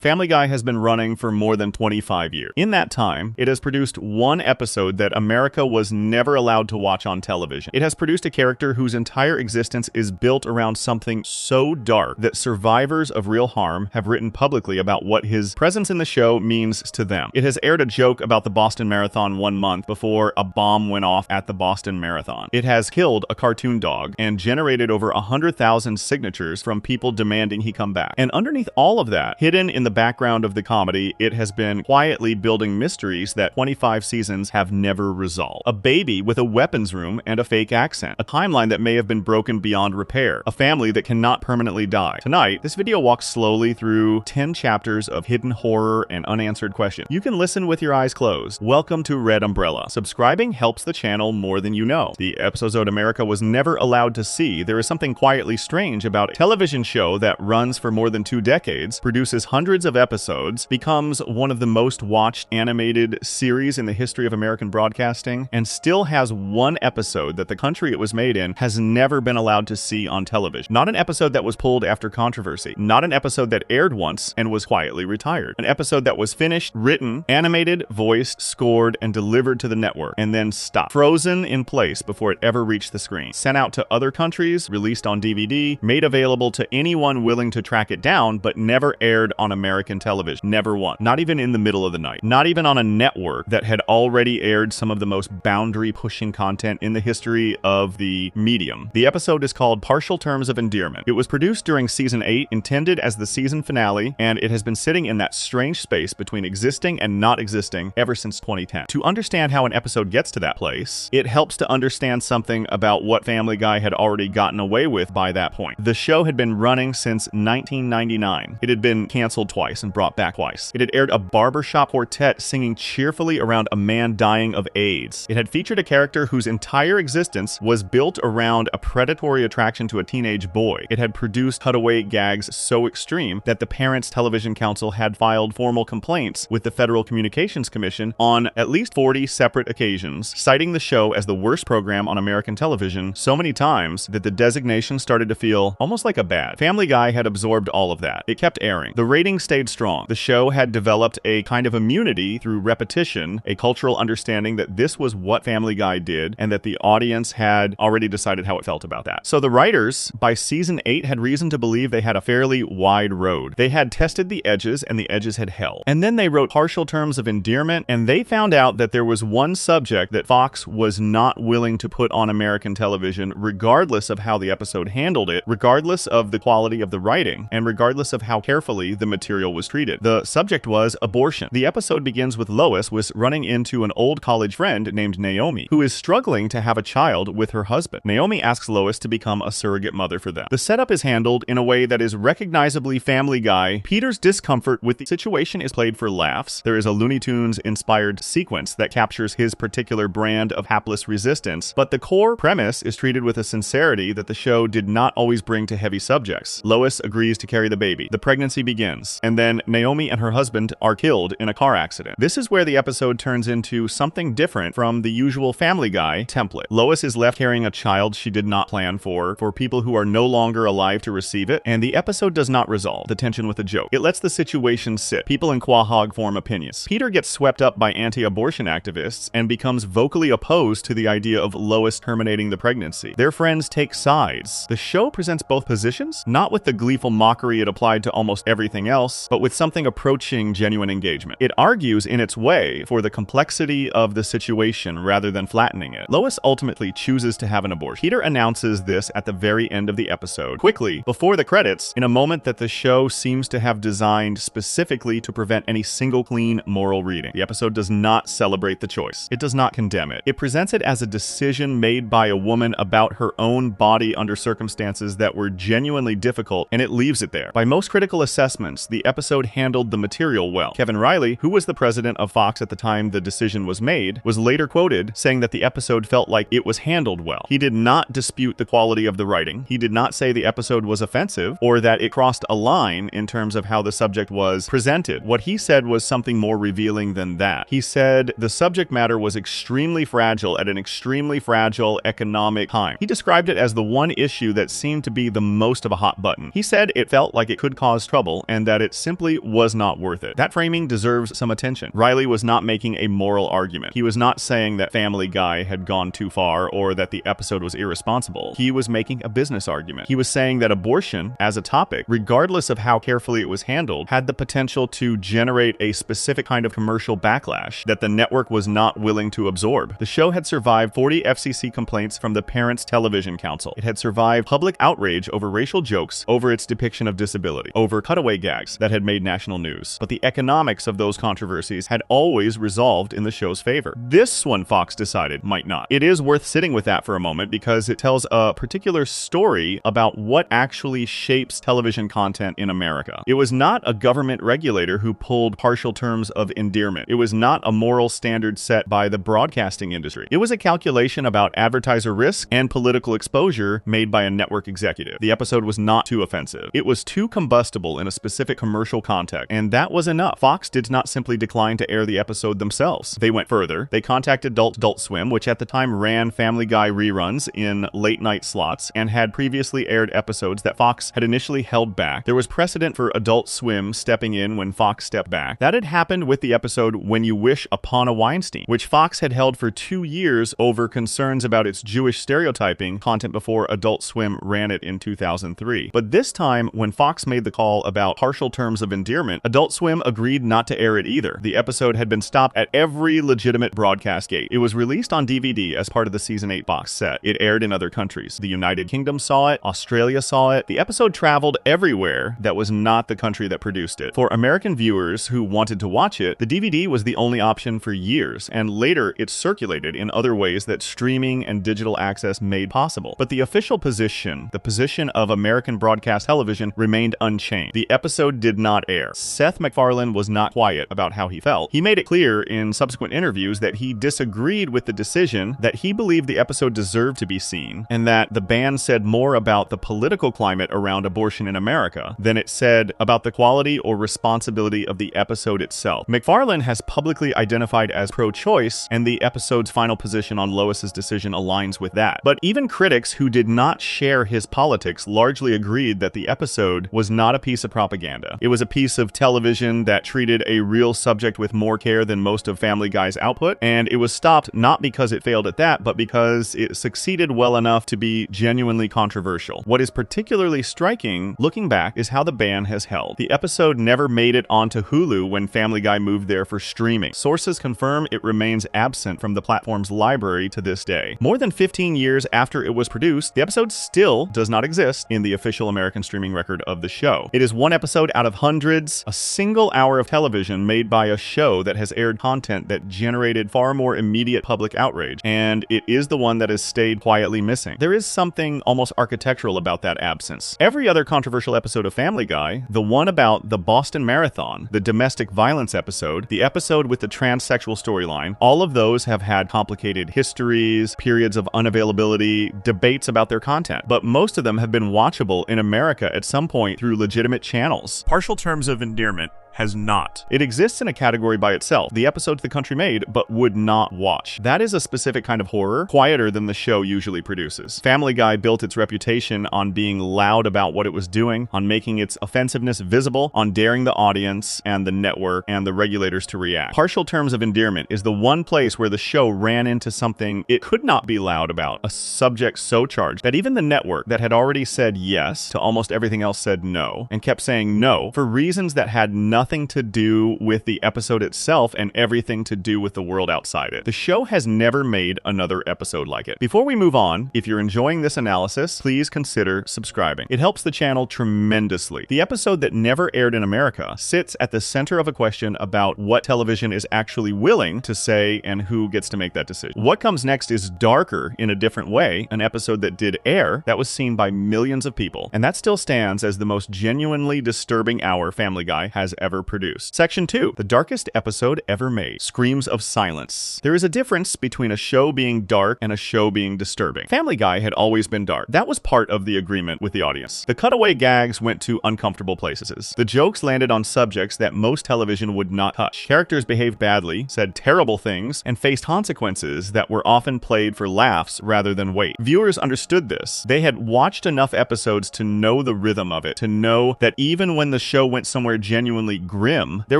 Family Guy has been running for more than 25 years. In that time, it has produced one episode that America was never allowed to watch on television. It has produced a character whose entire existence is built around something so dark that survivors of real harm have written publicly about what his presence in the show means to them. It has aired a joke about the Boston Marathon 1 month before a bomb went off at the Boston Marathon. It has killed a cartoon dog and generated over 100,000 signatures from people demanding he come back. And underneath all of that, hidden in the background of the comedy, it has been quietly building mysteries that 25 seasons have never resolved. A baby with a weapons room and a fake accent. A timeline that may have been broken beyond repair. A family that cannot permanently die. Tonight, this video walks slowly through 10 chapters of hidden horror and unanswered questions. You can listen with your eyes closed. Welcome to Red Umbrella. Subscribing helps the channel more than you know. The episode America was never allowed to see. There is something quietly strange about a television show that runs for more than 2 decades, produces hundreds of episodes, becomes one of the most watched animated series in the history of American broadcasting, and still has one episode that the country it was made in has never been allowed to see on television. Not an episode that was pulled after controversy. Not an episode that aired once and was quietly retired. An episode that was finished, written, animated, voiced, scored, and delivered to the network, and then stopped. Frozen in place before it ever reached the screen. Sent out to other countries, released on DVD, made available to anyone willing to track it down, but never aired on American television. Never once. Not even in the middle of the night. Not even on a network that had already aired some of the most boundary-pushing content in the history of the medium. The episode is called Partial Terms of Endearment. It was produced during season 8, intended as the season finale, and it has been sitting in that strange space between existing and not existing ever since 2010. To understand how an episode gets to that place, it helps to understand something about what Family Guy had already gotten away with by that point. The show had been running since 1999. It had been canceled twice and brought back twice. It had aired a barbershop quartet singing cheerfully around a man dying of AIDS. It had featured a character whose entire existence was built around a predatory attraction to a teenage boy. It had produced cutaway gags so extreme that the Parents Television Council had filed formal complaints with the Federal Communications Commission on at least 40 separate occasions, citing the show as the worst program on American television so many times that the designation started to feel almost like a badge. Family Guy had absorbed all of that. It kept airing. The ratings stayed strong. The show had developed a kind of immunity through repetition, a cultural understanding that this was what Family Guy did, and that the audience had already decided how it felt about that. So the writers, by season 8, had reason to believe they had a fairly wide road. They had tested the edges, and the edges had held. And then they wrote Partial Terms of Endearment, and they found out that there was one subject that Fox was not willing to put on American television, regardless of how the episode handled it, regardless of the quality of the writing, and regardless of how carefully the material was treated. The subject was abortion. The episode begins with Lois running into an old college friend named Naomi, who is struggling to have a child with her husband. Naomi asks Lois to become a surrogate mother for them. The setup is handled in a way that is recognizably Family Guy. Peter's discomfort with the situation is played for laughs. There is a Looney Tunes-inspired sequence that captures his particular brand of hapless resistance, but the core premise is treated with a sincerity that the show did not always bring to heavy subjects. Lois agrees to carry the baby. The pregnancy begins, and then Naomi and her husband are killed in a car accident. This is where the episode turns into something different from the usual Family Guy template. Lois is left carrying a child she did not plan for people who are no longer alive to receive it, and the episode does not resolve the tension with a joke. It lets the situation sit. People in Quahog form opinions. Peter gets swept up by anti-abortion activists and becomes vocally opposed to the idea of Lois terminating the pregnancy. Their friends take sides. The show presents both positions, not with the gleeful mockery it applied to almost everything else, but with something approaching genuine engagement. It argues in its way for the complexity of the situation rather than flattening it. Lois ultimately chooses to have an abortion. Peter announces this at the very end of the episode, quickly, before the credits, in a moment that the show seems to have designed specifically to prevent any single clean moral reading. The episode does not celebrate the choice. It does not condemn it. It presents it as a decision made by a woman about her own body under circumstances that were genuinely difficult, and it leaves it there. By most critical assessments, the episode handled the material well. Kevin Riley, who was the president of Fox at the time the decision was made, was later quoted saying that the episode felt like it was handled well. He did not dispute the quality of the writing. He did not say the episode was offensive or that it crossed a line in terms of how the subject was presented. What he said was something more revealing than that. He said the subject matter was extremely fragile at an extremely fragile economic time. He described it as the one issue that seemed to be the most of a hot button. He said it felt like it could cause trouble and that it simply was not worth it. That framing deserves some attention. Riley was not making a moral argument. He was not saying that Family Guy had gone too far or that the episode was irresponsible. He was making a business argument. He was saying that abortion, as a topic, regardless of how carefully it was handled, had the potential to generate a specific kind of commercial backlash that the network was not willing to absorb. The show had survived 40 FCC complaints from the Parents Television Council. It had survived public outrage over racial jokes, over its depiction of disability, over cutaway gags that had made national news. But the economics of those controversies had always resolved in the show's favor. This one, Fox decided, might not. It is worth sitting with that for a moment because it tells a particular story about what actually shapes television content in America. It was not a government regulator who pulled partial terms of endearment. It was not a moral standard set by the broadcasting industry. It was a calculation about advertiser risk and political exposure made by a network executive. The episode was not too offensive. It was too combustible in a specific commercial context, and that was enough. Fox did not simply decline to air the episode themselves. They went further. They contacted Adult Swim, which at the time ran Family Guy reruns in late night slots and had previously aired episodes that Fox had initially held back. There was precedent for Adult Swim stepping in when Fox stepped back. That had happened with the episode When You Wish Upon a Weinstein, which Fox had held for 2 years over concerns about its Jewish stereotyping content before Adult Swim ran it in 2003. But this time, when Fox made the call about partial terms of endearment, Adult Swim agreed not to air it either. The episode had been stopped at every legitimate broadcast gate. It was released on DVD as part of the Season 8 box set. It aired in other countries. The United Kingdom saw it, Australia saw it. The episode traveled everywhere that was not the country that produced it. For American viewers who wanted to watch it, the DVD was the only option for years, and later it circulated in other ways that streaming and digital access made possible. But the official position, the position of American broadcast television, remained unchanged. The episode did not air. Seth MacFarlane was not quiet about how he felt. He made it clear in subsequent interviews that he disagreed with the decision, that he believed the episode deserved to be seen, and that the ban said more about the political climate around abortion in America than it said about the quality or responsibility of the episode itself. MacFarlane has publicly identified as pro-choice, and the episode's final position on Lois's decision aligns with that. But even critics who did not share his politics largely agreed that the episode was not a piece of propaganda. It was a piece of television that treated a real subject with more care than most of Family Guy's output, and it was stopped not because it failed at that, but because it succeeded well enough to be genuinely controversial. What is particularly striking, looking back, is how the ban has held. The episode never made it onto Hulu when Family Guy moved there for streaming. Sources confirm it remains absent from the platform's library to this day. More than 15 years after it was produced, the episode still does not exist in the official American streaming record of the show. It is one episode out of hundreds, a single hour of television made by a show that has aired content that generated far more immediate public outrage, and it is the one that has stayed quietly missing. There is something almost architectural about that absence. Every other controversial episode of Family Guy, the one about the Boston Marathon, the domestic violence episode, the episode with the transsexual storyline, all of those have had complicated histories, periods of unavailability, debates about their content, but most of them have been watchable in America at some point through legitimate channels. Partial terms of endearment has not. It exists in a category by itself, the episodes the country made but would not watch. That is a specific kind of horror, quieter than the show usually produces. Family Guy built its reputation on being loud about what it was doing, on making its offensiveness visible, on daring the audience and the network and the regulators to react. Partial terms of endearment is the one place where the show ran into something it could not be loud about, a subject so charged that even the network that had already said yes to almost everything else said no, and kept saying no for reasons that had nothing to do with the episode itself and everything to do with the world outside it. The show has never made another episode like it. Before we move on, if you're enjoying this analysis, please consider subscribing. It helps the channel tremendously. The episode that never aired in America sits at the center of a question about what television is actually willing to say and who gets to make that decision. What comes next is darker in a different way, an episode that did air that was seen by millions of people, and that still stands as the most genuinely disturbing hour Family Guy has ever ever produced. Section 2. The darkest episode ever made. Screams of silence. There is a difference between a show being dark and a show being disturbing. Family Guy had always been dark. That was part of the agreement with the audience. The cutaway gags went to uncomfortable places. The jokes landed on subjects that most television would not touch. Characters behaved badly, said terrible things, and faced consequences that were often played for laughs rather than weight. Viewers understood this. They had watched enough episodes to know the rhythm of it, to know that even when the show went somewhere genuinely grim, there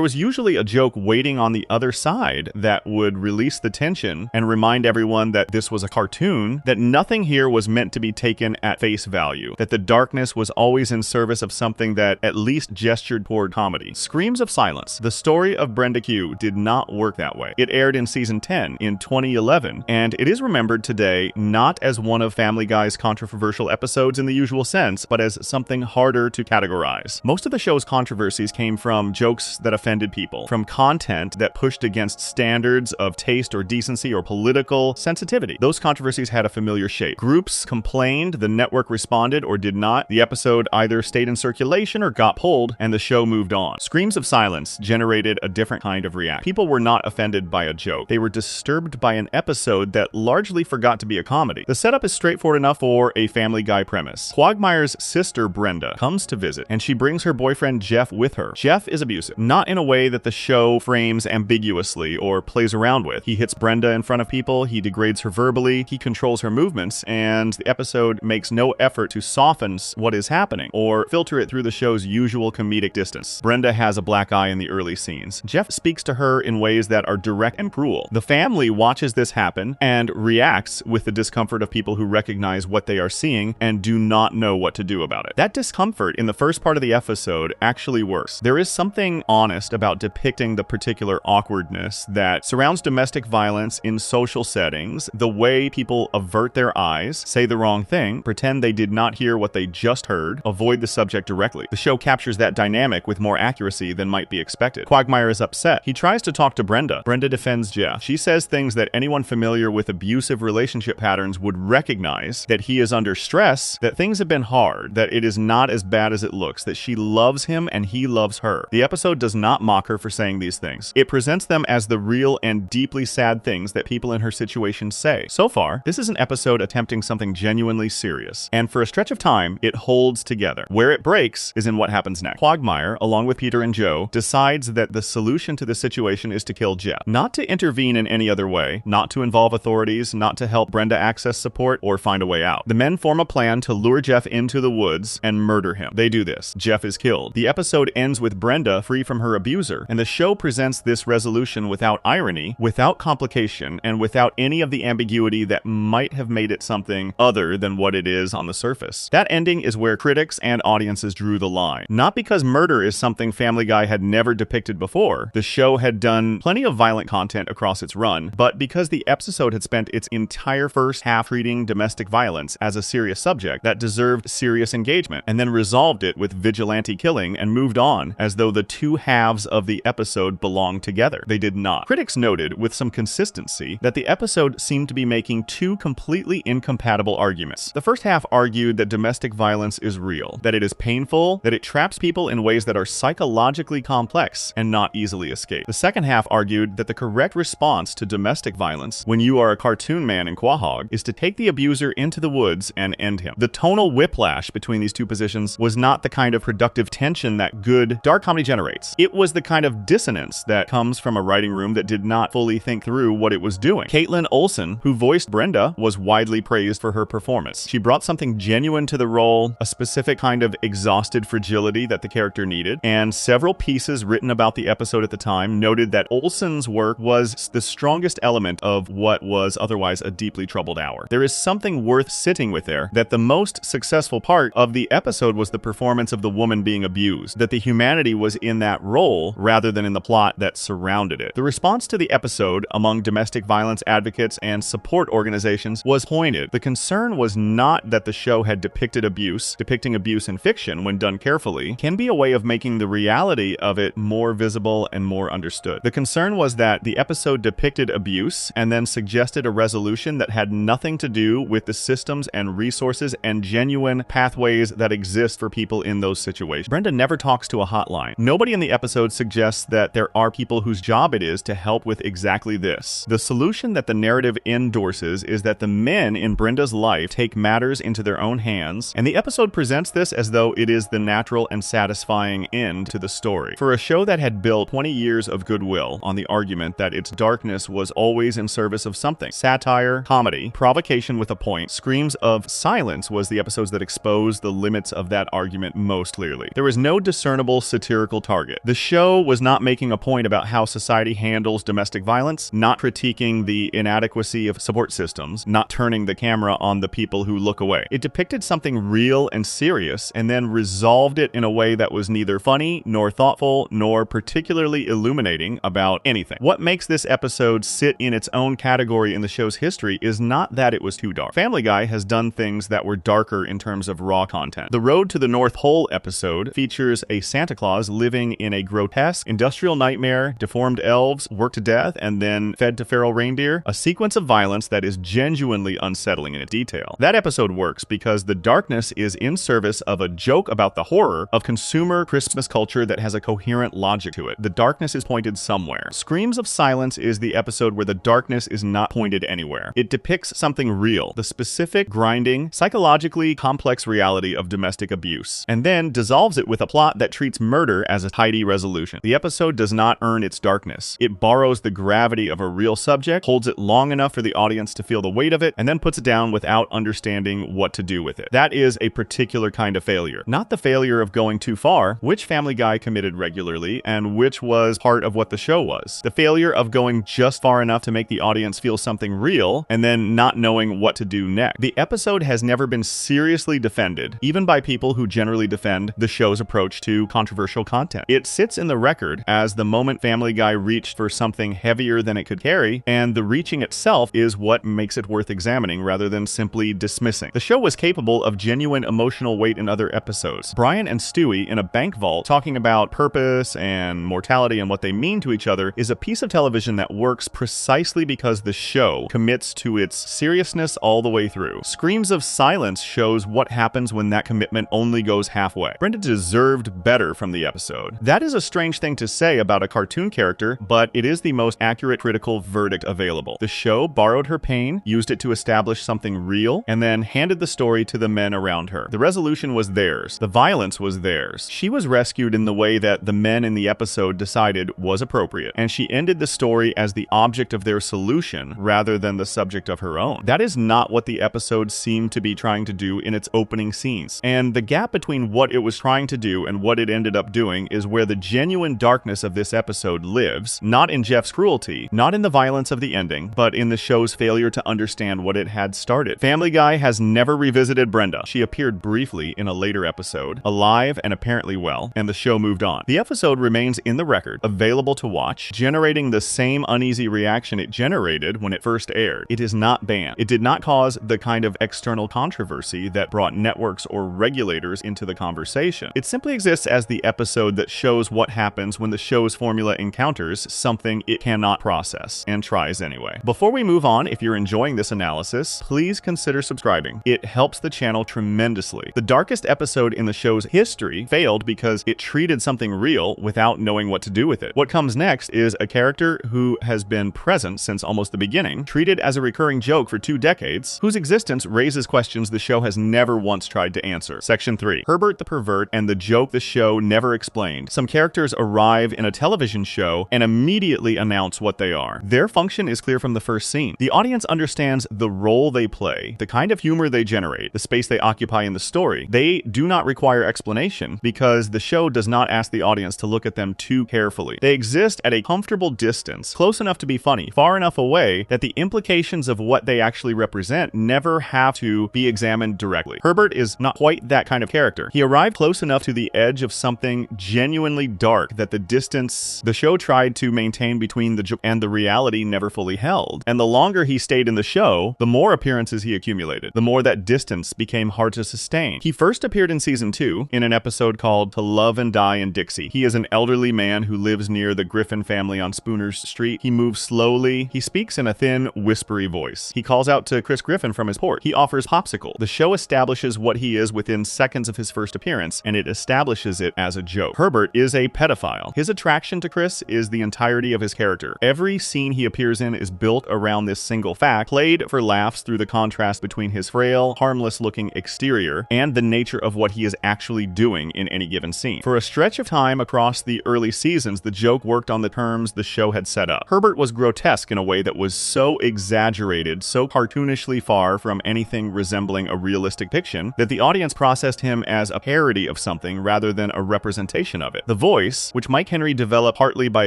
was usually a joke waiting on the other side that would release the tension and remind everyone that this was a cartoon, that nothing here was meant to be taken at face value, that the darkness was always in service of something that at least gestured toward comedy. Screams of silence. The story of Brenda Q did not work that way. It aired in season 10 in 2011, and it is remembered today not as one of Family Guy's controversial episodes in the usual sense, but as something harder to categorize. Most of the show's controversies came from jokes that offended people, from content that pushed against standards of taste or decency or political sensitivity. Those controversies had a familiar shape. Groups complained, the network responded or did not. The episode either stayed in circulation or got pulled, and the show moved on. Screams of silence generated a different kind of reaction. People were not offended by a joke. They were disturbed by an episode that largely forgot to be a comedy. The setup is straightforward enough for a Family Guy premise. Quagmire's sister Brenda comes to visit, and she brings her boyfriend Jeff with her. Jeff is abusive, not in a way that the show frames ambiguously or plays around with. He hits Brenda in front of people, he degrades her verbally, he controls her movements, and the episode makes no effort to soften what is happening or filter it through the show's usual comedic distance. Brenda has a black eye in the early scenes. Jeff speaks to her in ways that are direct and cruel. The family watches this happen and reacts with the discomfort of people who recognize what they are seeing and do not know what to do about it. That discomfort in the first part of the episode actually works. There is something honest about depicting the particular awkwardness that surrounds domestic violence in social settings, the way people avert their eyes, say the wrong thing, pretend they did not hear what they just heard, avoid the subject directly. The show captures that dynamic with more accuracy than might be expected. Quagmire is upset. He tries to talk to Brenda. Brenda defends Jeff. She says things that anyone familiar with abusive relationship patterns would recognize, that he is under stress, that things have been hard, that it is not as bad as it looks, that she loves him and he loves her. The episode does not mock her for saying these things. It presents them as the real and deeply sad things that people in her situation say. So far, this is an episode attempting something genuinely serious, and for a stretch of time, it holds together. Where it breaks is in what happens next. Quagmire, along with Peter and Joe, decides that the solution to the situation is to kill Jeff. Not to intervene in any other way, not to involve authorities, not to help Brenda access support or find a way out. The men form a plan to lure Jeff into the woods and murder him. They do this. Jeff is killed. The episode ends with Brenda free from her abuser, and the show presents this resolution without irony, without complication, and without any of the ambiguity that might have made it something other than what it is on the surface. That ending is where critics and audiences drew the line. Not because murder is something Family Guy had never depicted before. The show had done plenty of violent content across its run, but because the episode had spent its entire first half treating domestic violence as a serious subject that deserved serious engagement, and then resolved it with vigilante killing and moved on as though the two halves of the episode belonged together. They did not. Critics noted, with some consistency, that the episode seemed to be making two completely incompatible arguments. The first half argued that domestic violence is real, that it is painful, that it traps people in ways that are psychologically complex and not easily escaped. The second half argued that the correct response to domestic violence, when you are a cartoon man in Quahog, is to take the abuser into the woods and end him. The tonal whiplash between these two positions was not the kind of productive tension that good dark comedy generates. It was the kind of dissonance that comes from a writing room that did not fully think through what it was doing. Caitlin Olsen, who voiced Brenda, was widely praised for her performance. She brought something genuine to the role, a specific kind of exhausted fragility that the character needed, and several pieces written about the episode at the time noted that Olsen's work was the strongest element of what was otherwise a deeply troubled hour. There is something worth sitting with there, that the most successful part of the episode was the performance of the woman being abused, that the humanity was in that role rather than in the plot that surrounded it. The response to the episode among domestic violence advocates and support organizations was pointed. The concern was not that the show had depicting abuse in fiction, when done carefully, can be a way of making the reality of it more visible and more understood. The concern was that the episode depicted abuse and then suggested a resolution that had nothing to do with the systems and resources and genuine pathways that exist for people in those situations. Brenda never talks to a hotline, Nobody in the episode suggests that there are people whose job it is to help with exactly this. The solution that the narrative endorses is that the men in Brenda's life take matters into their own hands, and the episode presents this as though it is the natural and satisfying end to the story. For a show that had built 20 years of goodwill on the argument that its darkness was always in service of something, satire, comedy, provocation with a point, Screams of Silence was the episodes that exposed the limits of that argument most clearly. There was no discernible satirical target. The show was not making a point about how society handles domestic violence, not critiquing the inadequacy of support systems, not turning the camera on the people who look away. It depicted something real and serious and then resolved it in a way that was neither funny nor thoughtful nor particularly illuminating about anything. What makes this episode sit in its own category in the show's history is not that it was too dark. Family Guy has done things that were darker in terms of raw content. The Road to the North Pole episode features a Santa Claus living in a grotesque industrial nightmare, deformed elves, worked to death, and then fed to feral reindeer, a sequence of violence that is genuinely unsettling in its detail. That episode works because the darkness is in service of a joke about the horror of consumer Christmas culture that has a coherent logic to it. The darkness is pointed somewhere. Screams of Silence is the episode where the darkness is not pointed anywhere. It depicts something real, the specific, grinding, psychologically complex reality of domestic abuse, and then dissolves it with a plot that treats murder as a tidy resolution. The episode does not earn its darkness. It borrows the gravity of a real subject, holds it long enough for the audience to feel the weight of it, and then puts it down without understanding what to do with it. That is a particular kind of failure. Not the failure of going too far, which Family Guy committed regularly, and which was part of what the show was. The failure of going just far enough to make the audience feel something real, and then not knowing what to do next. The episode has never been seriously defended, even by people who generally defend the show's approach to controversial content. It sits in the record as the moment Family Guy reached for something heavier than it could carry, and the reaching itself is what makes it worth examining rather than simply dismissing. The show was capable of genuine emotional weight in other episodes. Brian and Stewie in a bank vault talking about purpose and mortality and what they mean to each other is a piece of television that works precisely because the show commits to its seriousness all the way through. Screams of Silence shows what happens when that commitment only goes halfway. Brenda deserved better from the episode. That is a strange thing to say about a cartoon character, but it is the most accurate critical verdict available. The show borrowed her pain, used it to establish something real, and then handed the story to the men around her. The resolution was theirs. The violence was theirs. She was rescued in the way that the men in the episode decided was appropriate, and she ended the story as the object of their solution rather than the subject of her own. That is not what the episode seemed to be trying to do in its opening scenes. And the gap between what it was trying to do and what it ended up doing is where the genuine darkness of this episode lives, not in Jeff's cruelty, not in the violence of the ending, but in the show's failure to understand what it had started. Family Guy has never revisited Brenda. She appeared briefly in a later episode, alive and apparently well, and the show moved on. The episode remains in the record, available to watch, generating the same uneasy reaction it generated when it first aired. It is not banned. It did not cause the kind of external controversy that brought networks or regulators into the conversation. It simply exists as the episode that shows what happens when the show's formula encounters something it cannot process, and tries anyway. Before we move on, if you're enjoying this analysis, please consider subscribing. It helps the channel tremendously. The darkest episode in the show's history failed because it treated something real without knowing what to do with it. What comes next is a character who has been present since almost the beginning, treated as a recurring joke for 2 decades, whose existence raises questions the show has never once tried to answer. Section 3. Herbert the Pervert and the joke the show never explained. Some characters arrive in a television show and immediately announce what they are. Their function is clear from the first scene. The audience understands the role they play, the kind of humor they generate, the space they occupy in the story. They do not require explanation because the show does not ask the audience to look at them too carefully. They exist at a comfortable distance, close enough to be funny, far enough away that the implications of what they actually represent never have to be examined directly. Herbert is not quite that kind of character. He arrived close enough to the edge of something genuinely dark that the distance the show tried to maintain between the joke and the reality never fully held. And the longer he stayed in the show, the more appearances he accumulated, the more that distance became hard to sustain. He first appeared in season 2 in an episode called To Love and Die in Dixie. He is an elderly man who lives near the Griffin family on Spooner's Street. He moves slowly. He speaks in a thin, whispery voice. He calls out to Chris Griffin from his porch. He offers popsicle. The show establishes what he is within seconds of his first appearance, and it establishes it as a joke. joke. Herbert is a pedophile. His attraction to Chris is the entirety of his character. Every scene he appears in is built around this single fact, played for laughs through the contrast between his frail, harmless-looking exterior and the nature of what he is actually doing in any given scene. For a stretch of time across the early seasons, the joke worked on the terms the show had set up. Herbert was grotesque in a way that was so exaggerated, so cartoonishly far from anything resembling a realistic fiction, that the audience processed him as a parody of something rather than a representation of it. The voice, which Mike Henry developed partly by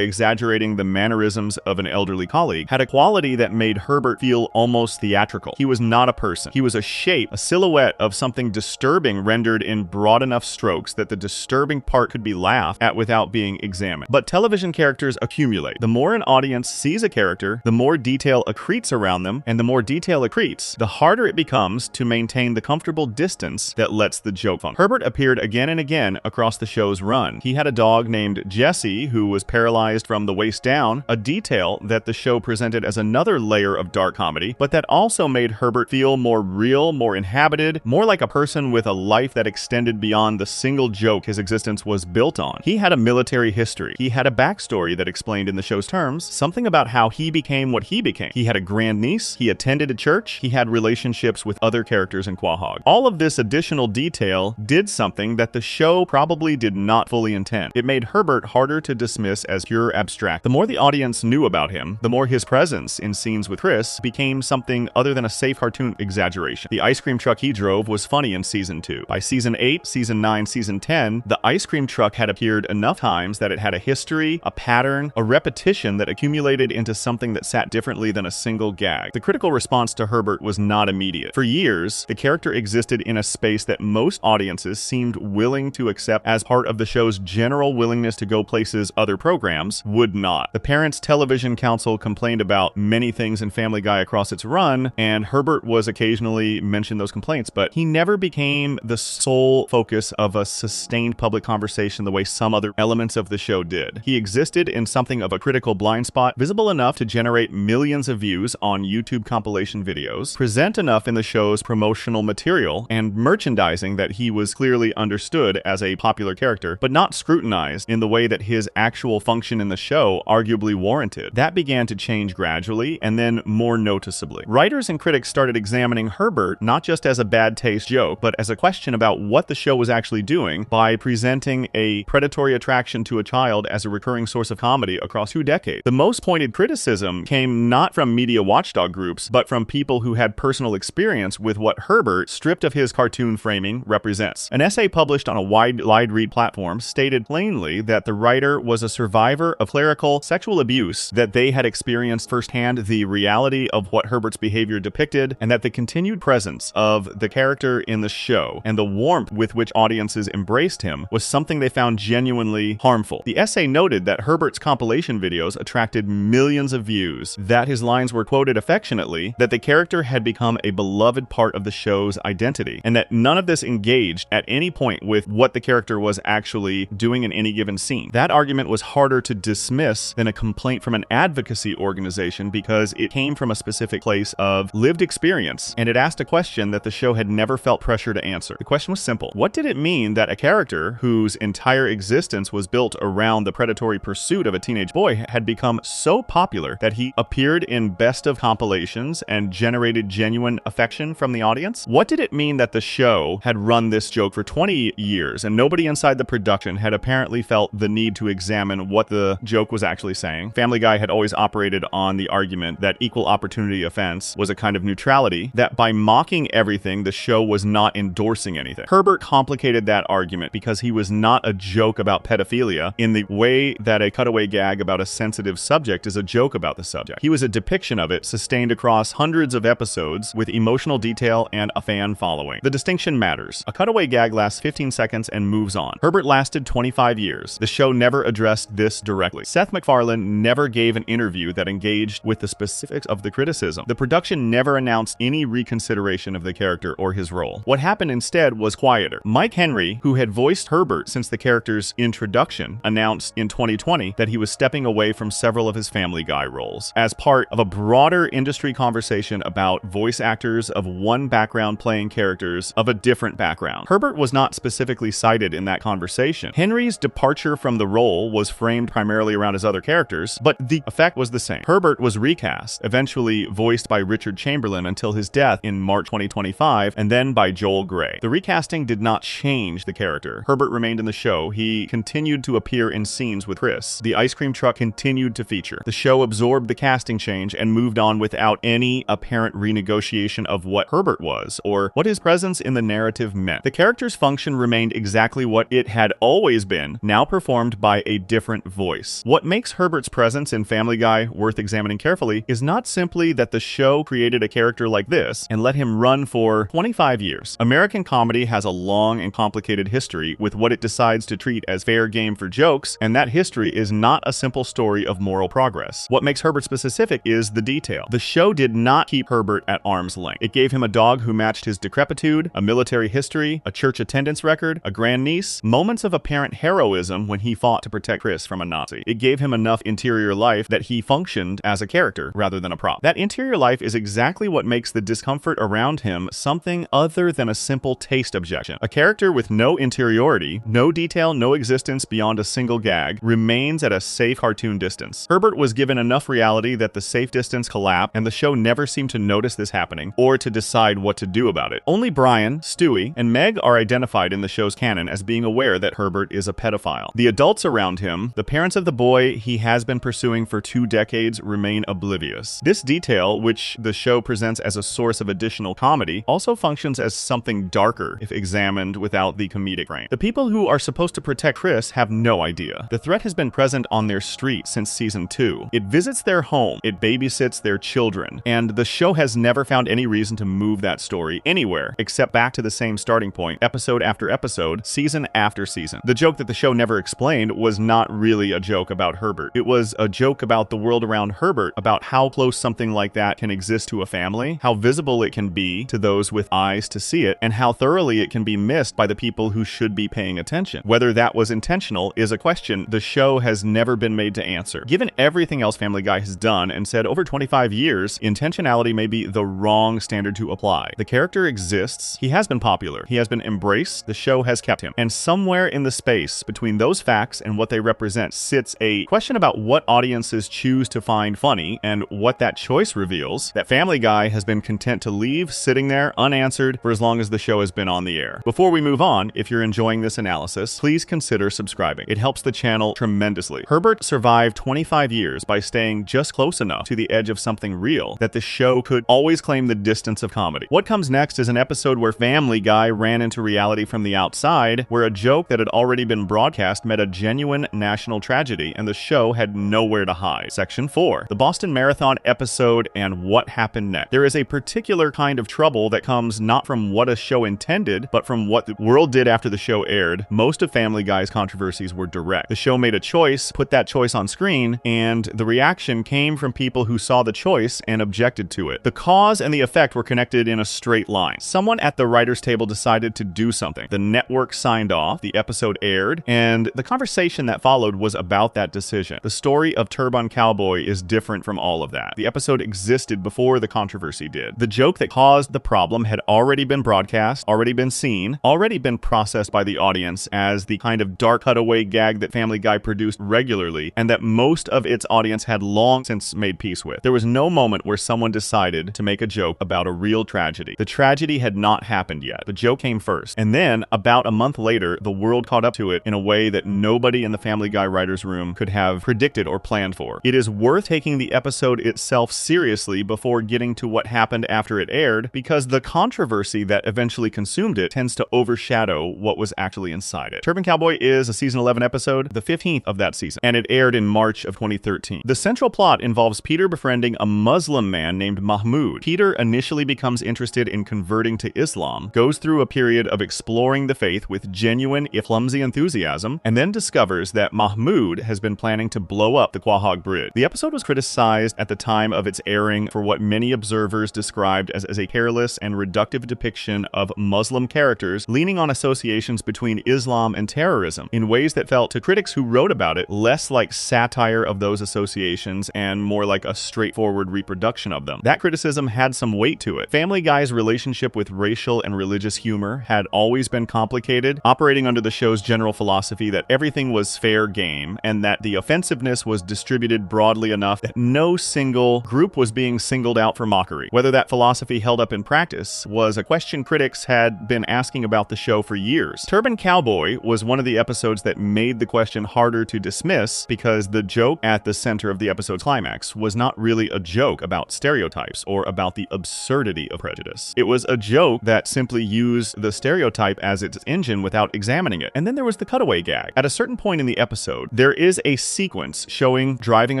exaggerating the mannerisms of an elderly colleague, had a quality that made Herbert feel almost theatrical. He was not a person. He was a shape, a silhouette of something disturbing rendered in broad enough strokes that the disturbing part could be laughed at without being examined. But television characters accumulate. The more an audience sees a character, the more detail accretes around them, and the more detail accretes, the harder it becomes to maintain the comfortable distance that lets the joke function. Herbert appeared again and again across the show's run. He had a dog named Jesse who was paralyzed from the waist down, a detail that the show presented as another layer of dark comedy, but that also made Herbert feel more real, more inhabited, more like a person with a life that extended beyond the single joke his existence was built on. He had a military history. He had a backstory that explained in the show's terms something about how he became what he became. He had a grandniece, he attended a church, he had relationships with other characters in Quahog. All of this additional detail did something that the show probably did not fully intend. It made Herbert harder to dismiss as pure abstract. The more the audience knew about him, the more his presence in scenes with Chris became something other than a safe cartoon exaggeration. The ice cream truck he drove was funny in season 2. By season 8, season 9, season 10, the ice cream truck had appeared enough times that it had a history, a pattern, a repetition that accumulated into something that sat differently than a single gag. The critical response to Herbert was not immediate. For years, the character existed in a space that most audiences seemed willing to accept as part of the show's general willingness to go places other programs would not. The Parents Television Council complained about many things in Family Guy across its run, and Herbert was occasionally mentioned those complaints, but he never became the sole focus of a sustained public conversation the way some other elements of the show did. He existed in something of a critical blind spot, visible enough to generate millions of views on YouTube compilation videos, present enough in the show's promotional material and merchandising that he was clearly understood as a popular character, but not scrutinized in the way that his actual function in the show arguably warranted. That began to change gradually and then more noticeably. Writers and critics started examining Herbert not just as a bad taste joke, but as a question about what the show was actually doing by presenting a predatory attraction to a child as a recurring source of comedy across 2 decades. The most pointed criticism came not from media watchdog groups, but from people who had personal experience with what Herbert, stripped of his cartoon framing, represents. An essay published on a wide read platform stated plainly that the writer was a survivor of clerical sexual abuse, that they had experienced firsthand the reality of what Herbert's behavior depicted, and that the continued presence of the character in the show and the warmth with which audiences embraced him was something they found genuinely harmful. The essay noted that Herbert's compilation videos attracted millions of views, that his lines were quoted affectionately, that the character had become a beloved part of the show's identity, and that none of this engaged at any point with what the character was actually doing in any given scene. That argument was harder to dismiss than a complaint from an advocacy organization because it came from a specific place of lived experience, and it asked a question that the show had never felt pressure to answer. The question was simple. What did it mean that a character whose entire existence was built around the predatory pursuit of a teenage boy had become so popular that he appeared in best of compilations and generated genuine affection from the audience? What did it mean that the show had run this joke for 20 years and nobody inside the production had apparently felt the need to examine what the joke was actually saying? Family Guy had always operated on the argument that equal opportunity offense was a kind of neutrality, that by mocking everything, the show was not endorsing anything. Herbert complicated that argument because he was not a joke about pedophilia in the way that a cutaway gag about a sensitive subject is a joke about the subject. He was a depiction of it sustained across hundreds of episodes with emotional detail and a fan following. The distinction matters. A cutaway gag lasts 15 seconds and moves on. Herbert lasted 25 years. The show never addressed this directly. Seth MacFarlane never gave an interview that engaged with the specifics of the criticism. The production never announced any reconsideration of the character or his role. What happened instead was quieter. Mike Henry, who had voiced Herbert since the character's introduction, announced in 2020 that he was stepping away from several of his Family Guy roles as part of a broader industry conversation about voice actors of one background playing characters of a different background. Herbert was not specifically cited in that conversation, situation. Henry's departure from the role was framed primarily around his other characters, but the effect was the same. Herbert was recast, eventually voiced by Richard Chamberlain until his death in March 2025, and then by Joel Grey. The recasting did not change the character. Herbert remained in the show. He continued to appear in scenes with Chris. The ice cream truck continued to feature. The show absorbed the casting change and moved on without any apparent renegotiation of what Herbert was, or what his presence in the narrative meant. The character's function remained exactly what it had always been, now performed by a different voice. What makes Herbert's presence in Family Guy worth examining carefully is not simply that the show created a character like this and let him run for 25 years. American comedy has a long and complicated history with what it decides to treat as fair game for jokes, and that history is not a simple story of moral progress. What makes Herbert specific is the detail. The show did not keep Herbert at arm's length. It gave him a dog who matched his decrepitude, a military history, a church attendance record, a grandniece, moments of apparent heroism when he fought to protect Chris from a Nazi. It gave him enough interior life that he functioned as a character rather than a prop. That interior life is exactly what makes the discomfort around him something other than a simple taste objection. A character with no interiority, no detail, no existence beyond a single gag, remains at a safe cartoon distance. Herbert was given enough reality that the safe distance collapsed, and the show never seemed to notice this happening or to decide what to do about it. Only Brian, Stewie, and Meg are identified in the show's canon as being aware that Herbert is a pedophile. The adults around him, the parents of the boy he has been pursuing for 2 decades, remain oblivious. This detail, which the show presents as a source of additional comedy, also functions as something darker if examined without the comedic frame. The people who are supposed to protect Chris have no idea. The threat has been present on their street since season 2. It visits their home, it babysits their children, and the show has never found any reason to move that story anywhere except back to the same starting point, episode after episode, season after season. The joke that the show never explained was not really a joke about Herbert. It was a joke about the world around Herbert, about how close something like that can exist to a family, how visible it can be to those with eyes to see it, and how thoroughly it can be missed by the people who should be paying attention. Whether that was intentional is a question the show has never been made to answer. Given everything else Family Guy has done and said over 25 years, intentionality may be the wrong standard to apply. The character exists, he has been popular, he has been embraced, the show has kept him. And somewhere in the space between those facts and what they represent sits a question about what audiences choose to find funny, and what that choice reveals that Family Guy has been content to leave sitting there unanswered for as long as the show has been on the air. Before we move on, if you're enjoying this analysis, please consider subscribing. It helps the channel tremendously. Herbert survived 25 years by staying just close enough to the edge of something real that the show could always claim the distance of comedy. What comes next is an episode where Family Guy ran into reality from the outside, where a joke that had already been broadcast met a genuine national tragedy, and the show had nowhere to hide. Section 4. The Boston Marathon episode and what happened next. There is a particular kind of trouble that comes not from what a show intended, but from what the world did after the show aired. Most of Family Guy's controversies were direct. The show made a choice, put that choice on screen, and the reaction came from people who saw the choice and objected to it. The cause and the effect were connected in a straight line. Someone at the writer's table decided to do something. The network signed off, the episode aired, and the conversation that followed was about that decision. The story of Turban Cowboy is different from all of that. The episode existed before the controversy did. The joke that caused the problem had already been broadcast, already been seen, already been processed by the audience as the kind of dark cutaway gag that Family Guy produced regularly, and that most of its audience had long since made peace with. There was no moment where someone decided to make a joke about a real tragedy. The tragedy had not happened yet. The joke came first. And then, about a month later, the world caught up to it in a way that nobody in the Family Guy writer's room could have predicted or planned for. It is worth taking the episode itself seriously before getting to what happened after it aired, because the controversy that eventually consumed it tends to overshadow what was actually inside it. Turban Cowboy is a season 11 episode, the 15th of that season, and it aired in March of 2013. The central plot involves Peter befriending a Muslim man named Mahmoud. Peter initially becomes interested in converting to Islam, goes through a period of exploring the faith with genuine, if clumsy, enthusiasm, and then discovers that Mahmoud has been planning to blow up the Quahog Bridge. The episode was criticized at the time of its airing for what many observers described as a careless and reductive depiction of Muslim characters leaning on associations between Islam and terrorism in ways that felt, to critics who wrote about it, less like satire of those associations and more like a straightforward reproduction of them. That criticism had some weight to it. Family Guy's relationship with racial and religious humor had always been complicated, operating under the show's general philosophy that everything was fair game and that the offensiveness was distributed broadly enough that no single group was being singled out for mockery. Whether that philosophy held up in practice was a question critics had been asking about the show for years. Turban Cowboy was one of the episodes that made the question harder to dismiss because the joke at the center of the episode's climax was not really a joke about stereotypes or about the absurdity of prejudice. It was a joke that simply used the stereotype as its engine without examining it. And then there was the cutaway gag. At a certain point in the episode, there is a sequence showing driving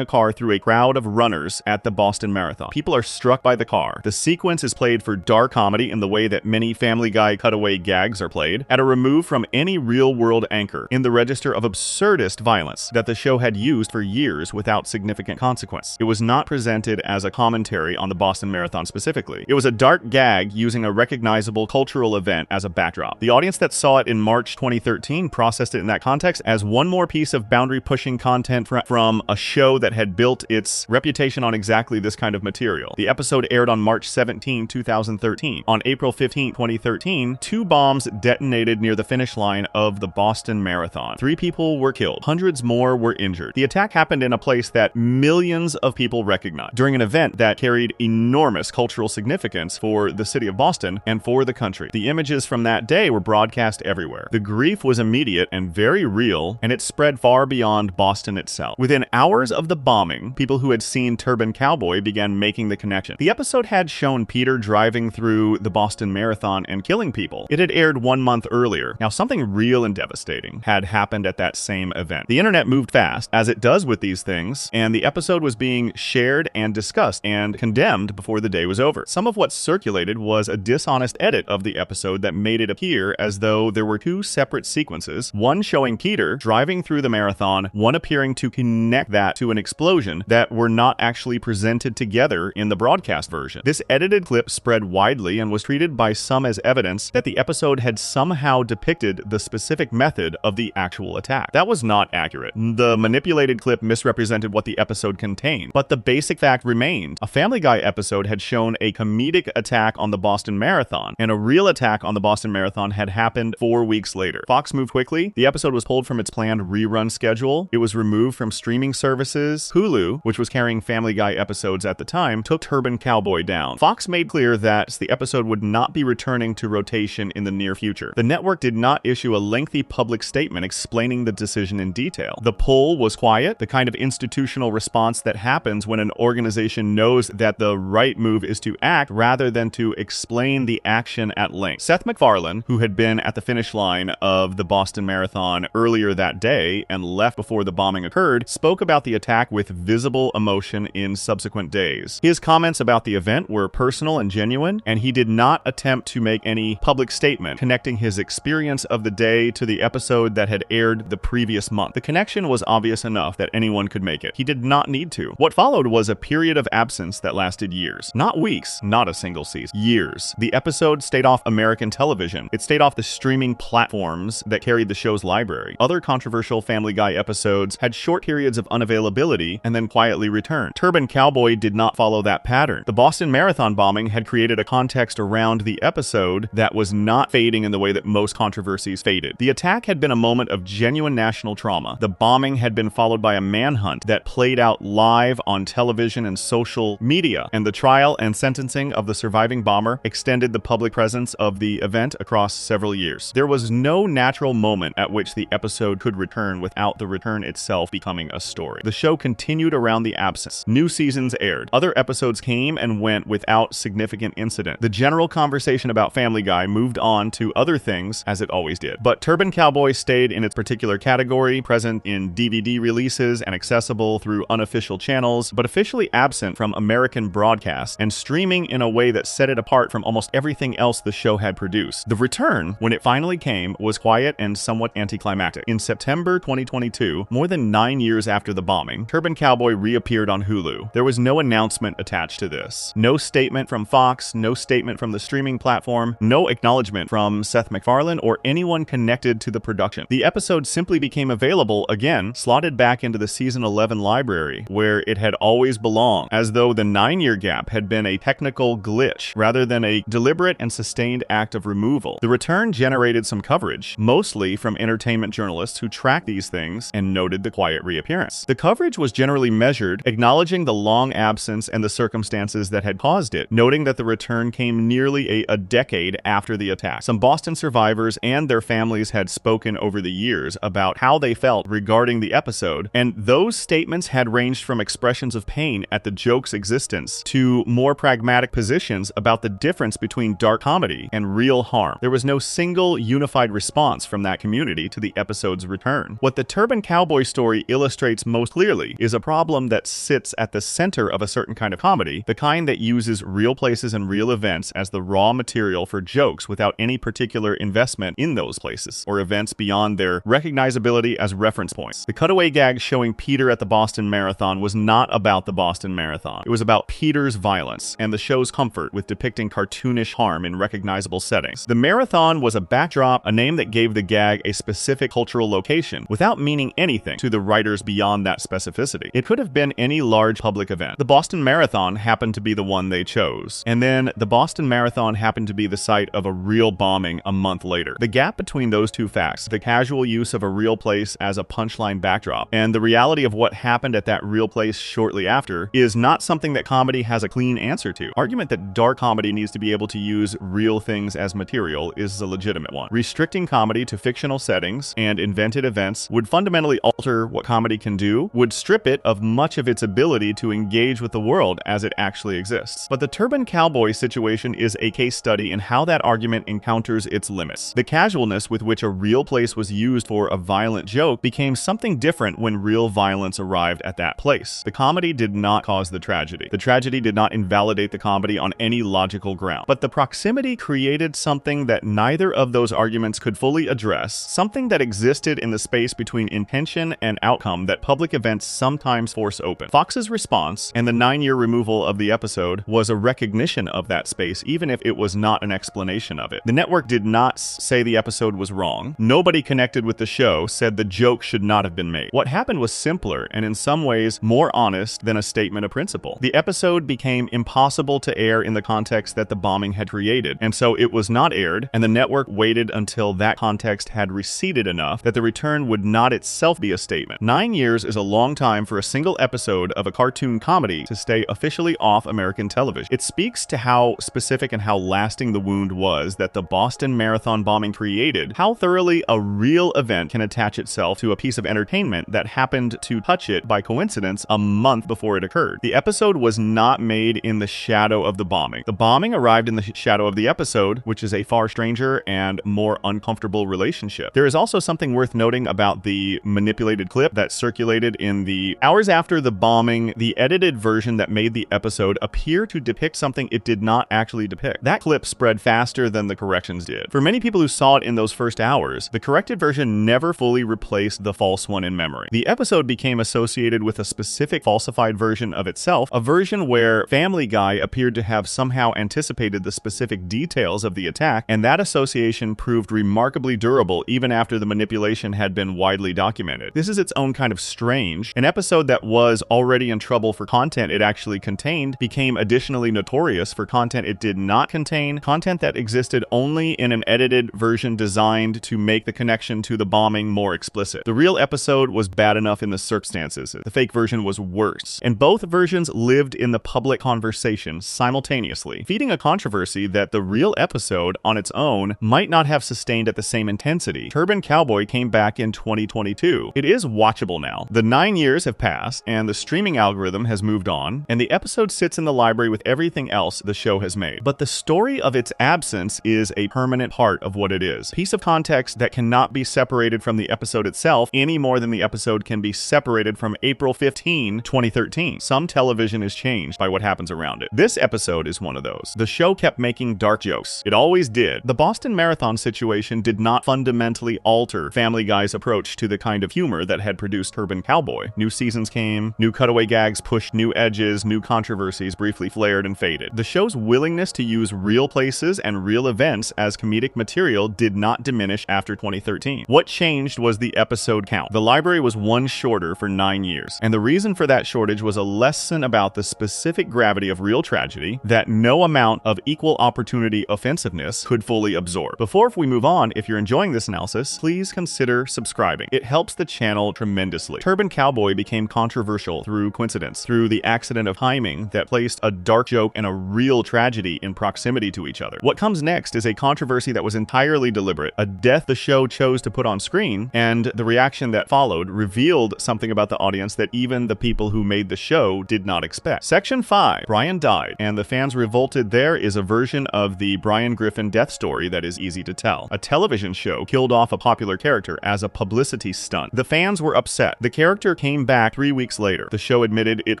a car through a crowd of runners at the Boston Marathon. People are struck by the car. The sequence is played for dark comedy in the way that many Family Guy cutaway gags are played, at a remove from any real-world anchor in the register of absurdist violence that the show had used for years without significant consequence. It was not presented as a commentary on the Boston Marathon specifically. It was a dark gag using a recognizable cultural event as a backdrop. The audience that saw it in March 2013 processed it in that context as one more piece of boundary-pushing content from a show that had built its reputation on exactly this kind of material. The episode aired on March 17, 2013. On April 15, 2013, 2 bombs detonated near the finish line of the Boston Marathon. 3 people were killed. Hundreds more were injured. The attack happened in a place that millions of people recognized during an event that carried enormous cultural significance for the city of Boston and for the country. The images from that day were broadcast everywhere. The grief was immediate and very real, and it spread far beyond Boston itself. Within hours of the bombing, people who had seen Turban Cowboy began making the connection. The episode had shown Peter driving through the Boston Marathon and killing people. It had aired 1 month earlier. Now, something real and devastating had happened at that same event. The internet moved fast, as it does with these things, and the episode was being shared and discussed and condemned before the day was over. Some of what circulated was a dishonest edit of the episode that made it appear as though there were 2 separate sequences, one showing Peter driving through the marathon, one appearing to connect that to an explosion, that were not actually presented together in the broadcast version. This edited clip spread widely and was treated by some as evidence that the episode had somehow depicted the specific method of the actual attack. That was not accurate. The manipulated clip misrepresented what the episode contained, but the basic fact remained. A Family Guy episode had shown a comedic attack on the Boston Marathon, and a real attack on the Boston Marathon had happened 4 weeks later. Fox moved quickly. The episode was pulled from its planned rerun schedule. It was removed from streaming services. Hulu, which was carrying Family Guy episodes at the time, took Turban Cowboy down. Fox made clear that the episode would not be returning to rotation in the near future. The network did not issue a lengthy public statement explaining the decision in detail. The pull was quiet, the kind of institutional response that happens when an organization knows that the right move is to act rather than to explain the action at length. Seth MacFarlane, who had been at the finish line of the Boston Marathon earlier that day and left before the bombing occurred, spoke about the attack with visible emotion in subsequent days. His comments about the event were personal and genuine, and he did not attempt to make any public statement connecting his experience of the day to the episode that had aired the previous month. The connection was obvious enough that anyone could make it. He did not need to. What followed was a period of absence that lasted years. Not weeks, not a single season. Years. The episode stayed off American television. It stayed off the streaming platforms that carried the show's library. Other controversial Family Guy episodes had short periods of unavailability and then quietly returned. Turban Cowboy did not follow that pattern. The Boston Marathon bombing had created a context around the episode that was not fading in the way that most controversies faded. The attack had been a moment of genuine national trauma. The bombing had been followed by a manhunt that played out live on television and social media, and the trial and sentencing of the surviving bomber extended the public presence of the event across several years. There was no natural moment at which the episode could return without the return itself becoming a story. The show continued around the absence. New seasons aired. Other episodes came and went without significant incident. The general conversation about Family Guy moved on to other things, as it always did. But Turban Cowboy stayed in its particular category, present in DVD releases and accessible through unofficial channels, but officially absent from American broadcasts and streaming in a way that set it apart from almost everything else the show had produced. The return, when it finally came, was quiet and somewhat anticlimactic. In September 2022, more than 9 years after the bombing, Turban Cowboy reappeared on Hulu. There was no announcement attached to this. No statement from Fox, no statement from the streaming platform, no acknowledgement from Seth MacFarlane or anyone connected to the production. The episode simply became available again, slotted back into the season 11 library, where it had always belonged, as though the 9-year gap had been a technical glitch rather than a deliberate and sustained act of removal. The return generated some coverage, mostly from entertainment journalists who tracked these things and noted the quiet reappearance. The coverage was generally measured, acknowledging the long absence and the circumstances that had caused it, noting that the return came nearly a decade after the attack. Some Boston survivors and their families had spoken over the years about how they felt regarding the episode, and those statements had ranged from expressions of pain at the joke's existence to more pragmatic positions about the difference between dark comedy and real harm. There was no single unified response from that community to the episode's return. What the Turban Cowboy story illustrates most clearly is a problem that sits at the center of a certain kind of comedy, the kind that uses real places and real events as the raw material for jokes without any particular investment in those places or events beyond their recognizability as reference points. The cutaway gag showing Peter at the Boston Marathon was not about the Boston Marathon. It was about Peter's violence and the show's comfort with depicting cartoonish harm in recognizable settings. The marathon was a backdrop, a name that gave the gag a specific cultural location without meaning anything to the writers beyond that specificity. It could have been any large public event. The Boston Marathon happened to be the one they chose. And then the Boston Marathon happened to be the site of a real bombing a month later. The gap between those two facts, the casual use of a real place as a punchline backdrop, and the reality of what happened at that real place shortly after, is not something that comedy has a clean answer to. Argument that dark comedy needs to be able to use real things as material is a legitimate one. Restricting comedy to fictional settings and invented events would fundamentally alter what comedy can do, would strip it of much of its ability to engage with the world as it actually exists. But the Turban Cowboy situation is a case study in how that argument encounters its limits. The casualness with which a real place was used for a violent joke became something different when real violence arrived at that place. The comedy did not cause the tragedy. The tragedy did not invalidate the comedy on any logical ground. But the proximity created something that neither of those arguments could fully address, something that existed in the space between intention and outcome that public events sometimes force open. Fox's response, and the 9-year removal of the episode, was a recognition of that space, even if it was not an explanation of it. The network did not say the episode was wrong. Nobody connected with the show said the joke should not have been made. What happened was simpler and in some ways more honest than a statement of principle. The episode became impossible to air in the context that the bombing had created, and so it was not aired, and the network waited until that context had receded enough that the return would not itself be a statement. 9 years is a long time for a single episode of a cartoon comedy to stay officially off American television. It speaks to how specific and how lasting the wound was that the Boston Marathon bombing created, how thoroughly a real event can attach itself to a piece of entertainment that happened to touch it by coincidence a month before it occurred. The episode was not made in the shadow of the bombing. The bombing arrived in the shadow of the episode, which is a far stranger and more uncomfortable relationship. There is also something worth noting about the manipulated clip that circulated in the hours after the bombing. The edited version that made the episode appear to depict something it did not actually depict. That clip spread faster than the corrections did. For many people who saw it in those first hours, the corrected version never fully replaced the false one in memory. The episode became associated with a specific falsified version of itself, a version where Family Guy appeared to have somehow anticipated the specific details of the attack, and that association proved remarkably durable even after the manipulation had been widely documented. This is its own kind of strange. An episode that was already in trouble for content it actually contained became additionally notorious for content it did not contain, content that existed only in an edited version designed to make the connection to the bombing more explicit. The real episode was bad enough in the circumstances. The fake version was worse. And both versions lived in the public conversation simultaneously, feeding a controversy that the real episode on its own might not have sustained at the same intensity. Turban Cowboy came back in 2022. It is watchable now. The 9 years have passed, and the streaming algorithm has moved on, and the episode sits in the library with everything else the show has made. But the story of its absence is a permanent part of what it is. A piece of context that cannot be separated from the episode itself any more than the episode can be separated from April 15, 2013. Some television is changed by what happens around it. This episode is one of those. The show kept making dark jokes. It always did. The Boston Marathon situation did not fundamentally alter Family Guy's approach to the kind of humor that had produced Turban Cowboy. New seasons came, new cutaway gags pushed new edges, new controversies briefly flared and faded. The show's willingness to use real places and real events as comedic material did not diminish after 2013. What changed was the episode count. The library was one shorter for 9 years, and the reason for that shortage was a lesson about the specific gravity of real tragedy that no amount of equal opportunity offensive could fully absorb. Before we move on, if you're you're enjoying this analysis, please consider subscribing. It helps the channel tremendously. Turban Cowboy became controversial through coincidence, through the accident of timing that placed a dark joke and a real tragedy in proximity to each other. What comes next is a controversy that was entirely deliberate, a death the show chose to put on screen, and the reaction that followed revealed something about the audience that even the people who made the show did not expect. Section 5. Brian died, and the fans revolted. There is a version of the Brian Griffin death story that is easy to tell. A television show killed off a popular character as a publicity stunt. The fans were upset. The character came back 3 weeks later. The show admitted it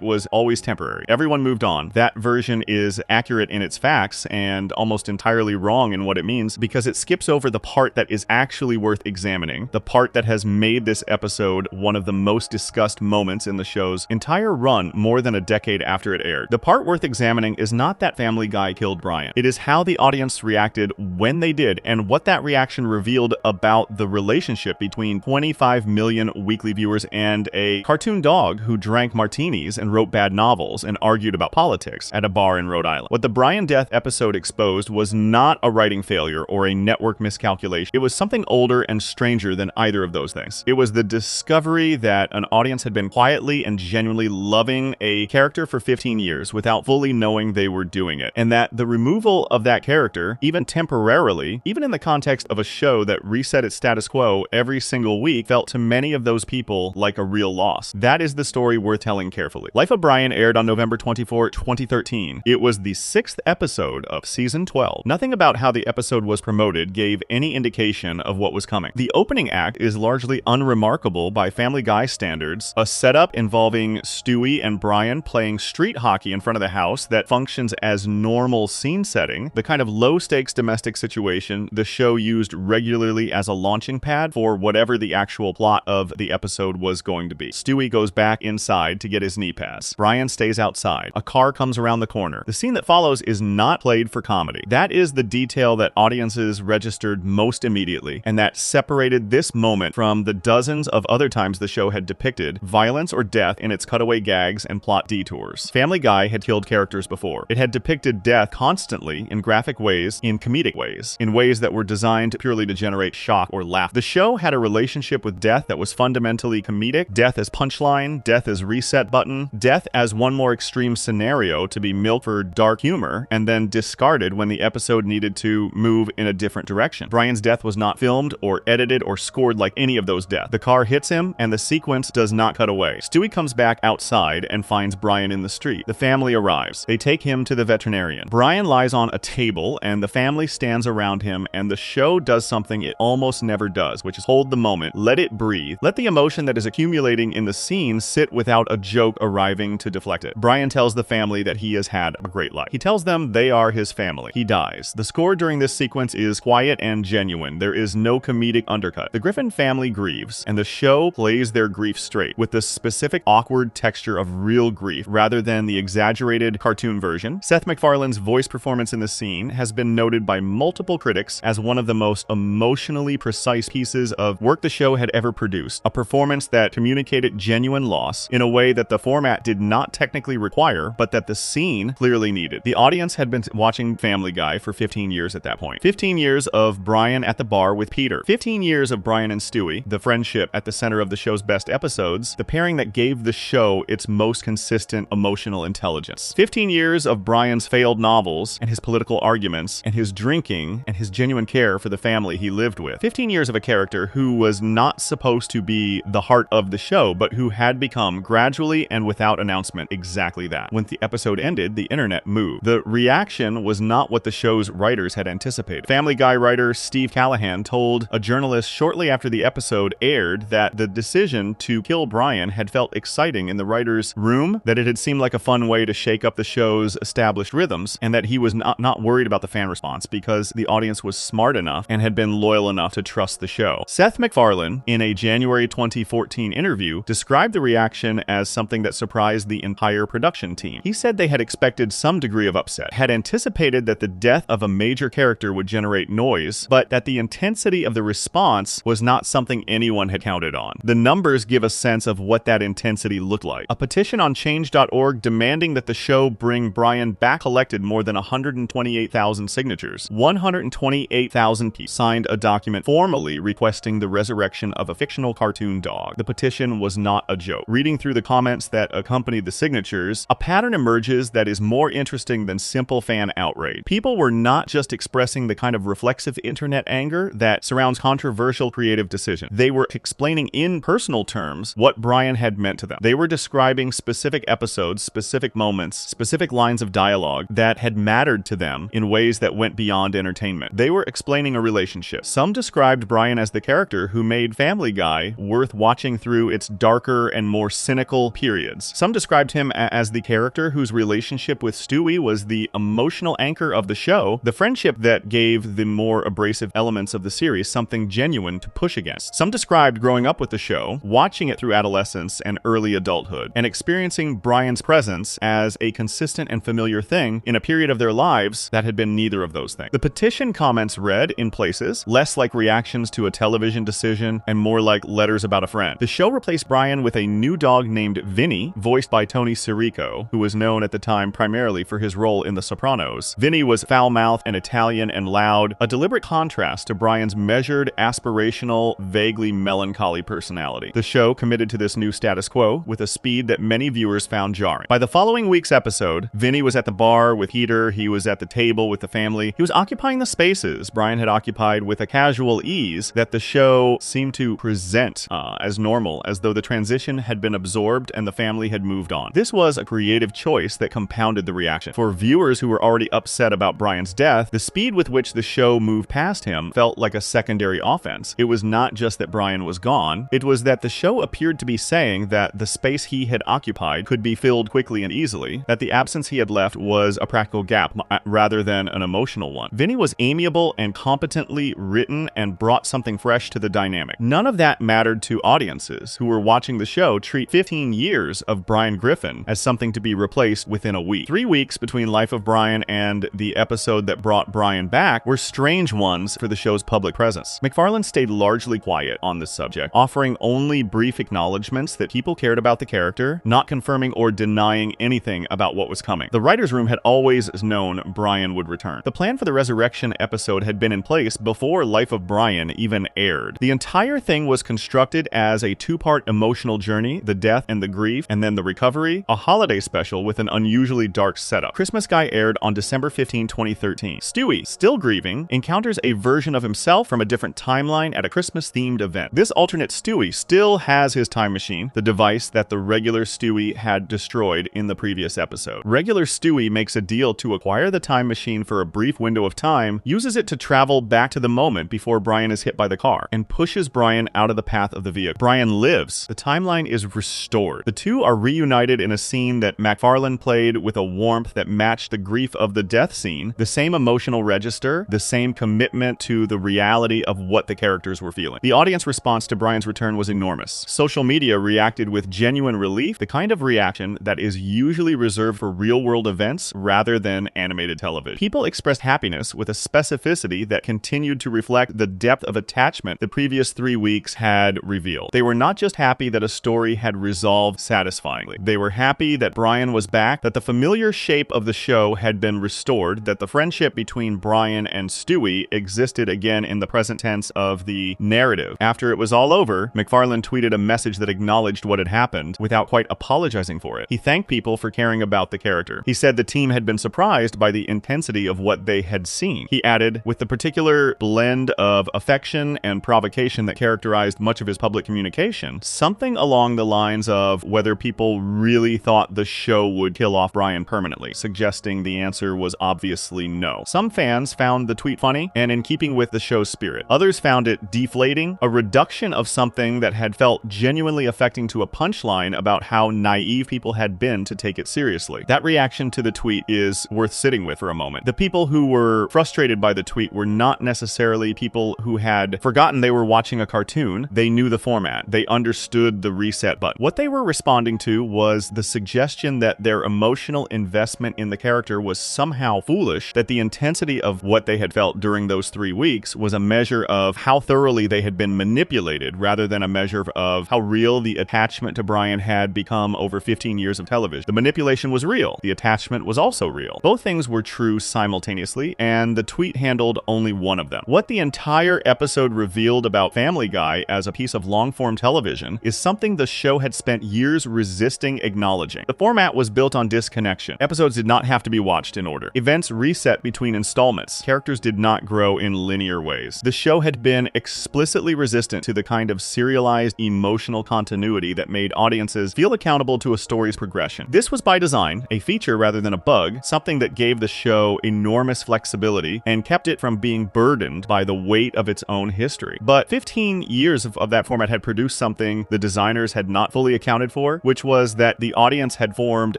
was always temporary. Everyone moved on. That version is accurate in its facts and almost entirely wrong in what it means because it skips over the part that is actually worth examining, the part that has made this episode one of the most discussed moments in the show's entire run more than a decade after it aired. The part worth examining is not that Family Guy killed Brian. It is how the audience reacted when they did and what that reaction revealed about the relationship between 25 million weekly viewers and a cartoon dog who drank martinis and wrote bad novels and argued about politics at a bar in Rhode Island. What the Brian death episode exposed was not a writing failure or a network miscalculation. It was something older and stranger than either of those things. It was the discovery that an audience had been quietly and genuinely loving a character for 15 years without fully knowing they were doing it, and that the removal of that character, even temporarily, even in the context of a show that reset its status quo every single week, felt to many of those people like a real loss. That is the story worth telling carefully. Life of Brian aired on November 24, 2013. It was the 6th episode of season 12. Nothing about how the episode was promoted gave any indication of what was coming. The opening act is largely unremarkable by Family Guy standards, a setup involving Stewie and Brian playing street hockey in front of the house that functions as normal scene setting, the kind of low-stakes domestic situation the show used regularly as a launching pad for whatever the actual plot of the episode was going to be. Stewie goes back inside to get his knee pads. Brian stays outside. A car comes around the corner. The scene that follows is not played for comedy. That is the detail that audiences registered most immediately, and that separated this moment from the dozens of other times the show had depicted violence or death in its cutaway gags and plot detours. Family Guy had killed characters before. It had depicted death constantly in graphic ways, in comedic ways, in ways that were designed purely to generate shock or laugh. The show had a relationship with death that was fundamentally comedic, death as punchline, death as reset button, death as one more extreme scenario to be milked for dark humor, and then discarded when the episode needed to move in a different direction. Brian's death was not filmed or edited or scored like any of those deaths. The car hits him, and the sequence does not cut away. Stewie comes back outside and finds Brian in the street. The family arrives. They take him to the veterinarian. Brian lies on a table, and the family stands around him, and the show does something it almost never does, which is hold the moment, let it breathe, let the emotion that is accumulating in the scene sit without a joke arriving to deflect it. Brian tells the family that he has had a great life. He tells them they are his family. He dies. The score during this sequence is quiet and genuine. There is no comedic undercut. The Griffin family grieves, and the show plays their grief straight with the specific awkward texture of real grief rather than the exaggerated cartoon version. Seth MacFarlane's voice performance in the scene has been noted by multiple critics as one of the most emotionally precise pieces of work the show had ever produced, a performance that communicated genuine loss in a way that the format did not technically require, but that the scene clearly needed. The audience had been watching Family Guy for 15 years at that point. 15 years of Brian at the bar with Peter. 15 years of Brian and Stewie, the friendship at the center of the show's best episodes, the pairing that gave the show its most consistent emotional intelligence. 15 years of Brian's failed novels and his political arguments and his drinking and his genuine care for the family he lived with. 15 years of a character who was not supposed to be the heart of the show, but who had become gradually and without announcement exactly that. When the episode ended, the internet moved. The reaction was not what the show's writers had anticipated. Family Guy writer Steve Callahan told a journalist shortly after the episode aired that the decision to kill Brian had felt exciting in the writer's room, that it had seemed like a fun way to shake up the show's established rhythms, and that he was not worried about the fan response because the audience was smart enough and had been loyal enough to trust the show. Seth MacFarlane, in a January 2014 interview, described the reaction as something that surprised the entire production team. He said they had expected some degree of upset, had anticipated that the death of a major character would generate noise, but that the intensity of the response was not something anyone had counted on. The numbers give a sense of what that intensity looked like. A petition on change.org demanding that the show bring Brian back collected more than 128,000 signatures. 128,000 people signed a document formally requesting the resurrection of a fictional cartoon dog. The petition was not a joke. Reading through the comments that accompanied the signatures, a pattern emerges that is more interesting than simple fan outrage. People were not just expressing the kind of reflexive internet anger that surrounds controversial creative decisions. They were explaining in personal terms what Brian had meant to them. They were describing specific episodes, specific moments, specific lines of dialogue that had mattered to them in ways that went beyond entertainment. They were explaining a relationship. Some described Brian as the character who made Family Guy worth watching through its darker and more cynical periods. Some described him as the character whose relationship with Stewie was the emotional anchor of the show, the friendship that gave the more abrasive elements of the series something genuine to push against. Some described growing up with the show, watching it through adolescence and early adulthood, and experiencing Brian's presence as a consistent and familiar thing in a period of their lives that had been neither of those things. The petition comments read, in places, less like reactions to a television decision and more like letters about a friend. The show replaced Brian with a new dog named Vinny, voiced by Tony Sirico, who was known at the time primarily for his role in The Sopranos. Vinny was foul-mouthed and Italian and loud, a deliberate contrast to Brian's measured, aspirational, vaguely melancholy personality. The show committed to this new status quo with a speed that many viewers found jarring. By the following week's episode, Vinny was at the bar with Peter, he was at the table with the family, he was occupying the spaces Brian had occupied with a casual ease that the show seemed to present as normal, as though the transition had been absorbed and the family had moved on. This was a creative choice that compounded the reaction. For viewers who were already upset about Brian's death, the speed with which the show moved past him felt like a secondary offense. It was not just that Brian was gone, it was that the show appeared to be saying that the space he had occupied could be filled quickly and easily, that the absence he had left was a practical gap rather than an emotional one. Vinny was amiable and competently written and brought something fresh to the dynamic. None of that mattered to audiences who were watching the show treat 15 years of Brian Griffin as something to be replaced within a week. 3 weeks between Life of Brian and the episode that brought Brian back were strange ones for the show's public presence. McFarlane stayed largely quiet on this subject, offering only brief acknowledgments that people cared about the character, not confirming or denying anything about what was coming. The writer's room had always known Brian would return. The plan for the resurrection episode had been in place before Life of Brian even aired. The entire thing was constructed as a two-part emotional journey, the death and the grief, and then the recovery, a holiday special with an unusually dark setup. Christmas Guy aired on December 15, 2013. Stewie, still grieving, encounters a version of himself from a different timeline at a Christmas-themed event. This alternate Stewie still has his time machine, the device that the regular Stewie had destroyed in the previous episode. Regular Stewie makes a deal to acquire the time machine for a brief window of time, uses it to travel back to the moment before Brian is hit by the car, and pushes Brian out of the path of the vehicle. Brian lives. The timeline is restored. The two are reunited in a scene that McFarlane played with a warmth that matched the grief of the death scene, the same emotional register, the same commitment to the reality of what the characters were feeling. The audience response to Brian's return was enormous. Social media reacted with genuine relief, the kind of reaction that is usually reserved for real-world events rather than animated television. People expressed happiness with a specificity that continued to reflect the depth of attachment the previous 3 weeks had revealed. They were not just happy that a story had resolved satisfyingly. They were happy that Brian was back, that the familiar shape of the show had been restored, that the friendship between Brian and Stewie existed again in the present tense of the narrative. After it was all over, McFarlane tweeted a message that acknowledged what had happened without quite apologizing for it. He thanked people for caring about the character. He said the team had been surprised by the intensity of what they had seen. He added, with the particular blend of affection and provocation that characterized much of his public communication, something along the lines of whether people really thought the show would kill off Brian permanently, suggesting the answer was obviously no. Some fans found the tweet funny and in keeping with the show's spirit. Others found it deflating, a reduction of something that had felt genuinely affecting to a punchline about how naive people had been to take it seriously. That reaction to the tweet is worth sitting with for a moment. The people who were frustrated by the tweet were not necessarily people who had forgotten they were watching a cartoon. They knew the format. They understood the reset button. What they were responding to was the suggestion that their emotional investment in the character was somehow foolish, that the intensity of what they had felt during those 3 weeks was a measure of how thoroughly they had been manipulated rather than a measure of how real the attachment to Brian had become over 15 years of television. The manipulation was real. The attachment was also real. Both things were true simultaneously, and the tweet handled only one of them. them. What the entire episode revealed about Family Guy as a piece of long-form television is something the show had spent years resisting acknowledging. The format was built on disconnection. Episodes did not have to be watched in order. Events reset between installments. Characters did not grow in linear ways. The show had been explicitly resistant to the kind of serialized emotional continuity that made audiences feel accountable to a story's progression. This was by design, a feature rather than a bug, something that gave the show enormous flexibility and kept it from being burdened by the weight of its own history. But 15 years of that format had produced something the designers had not fully accounted for, which was that the audience had formed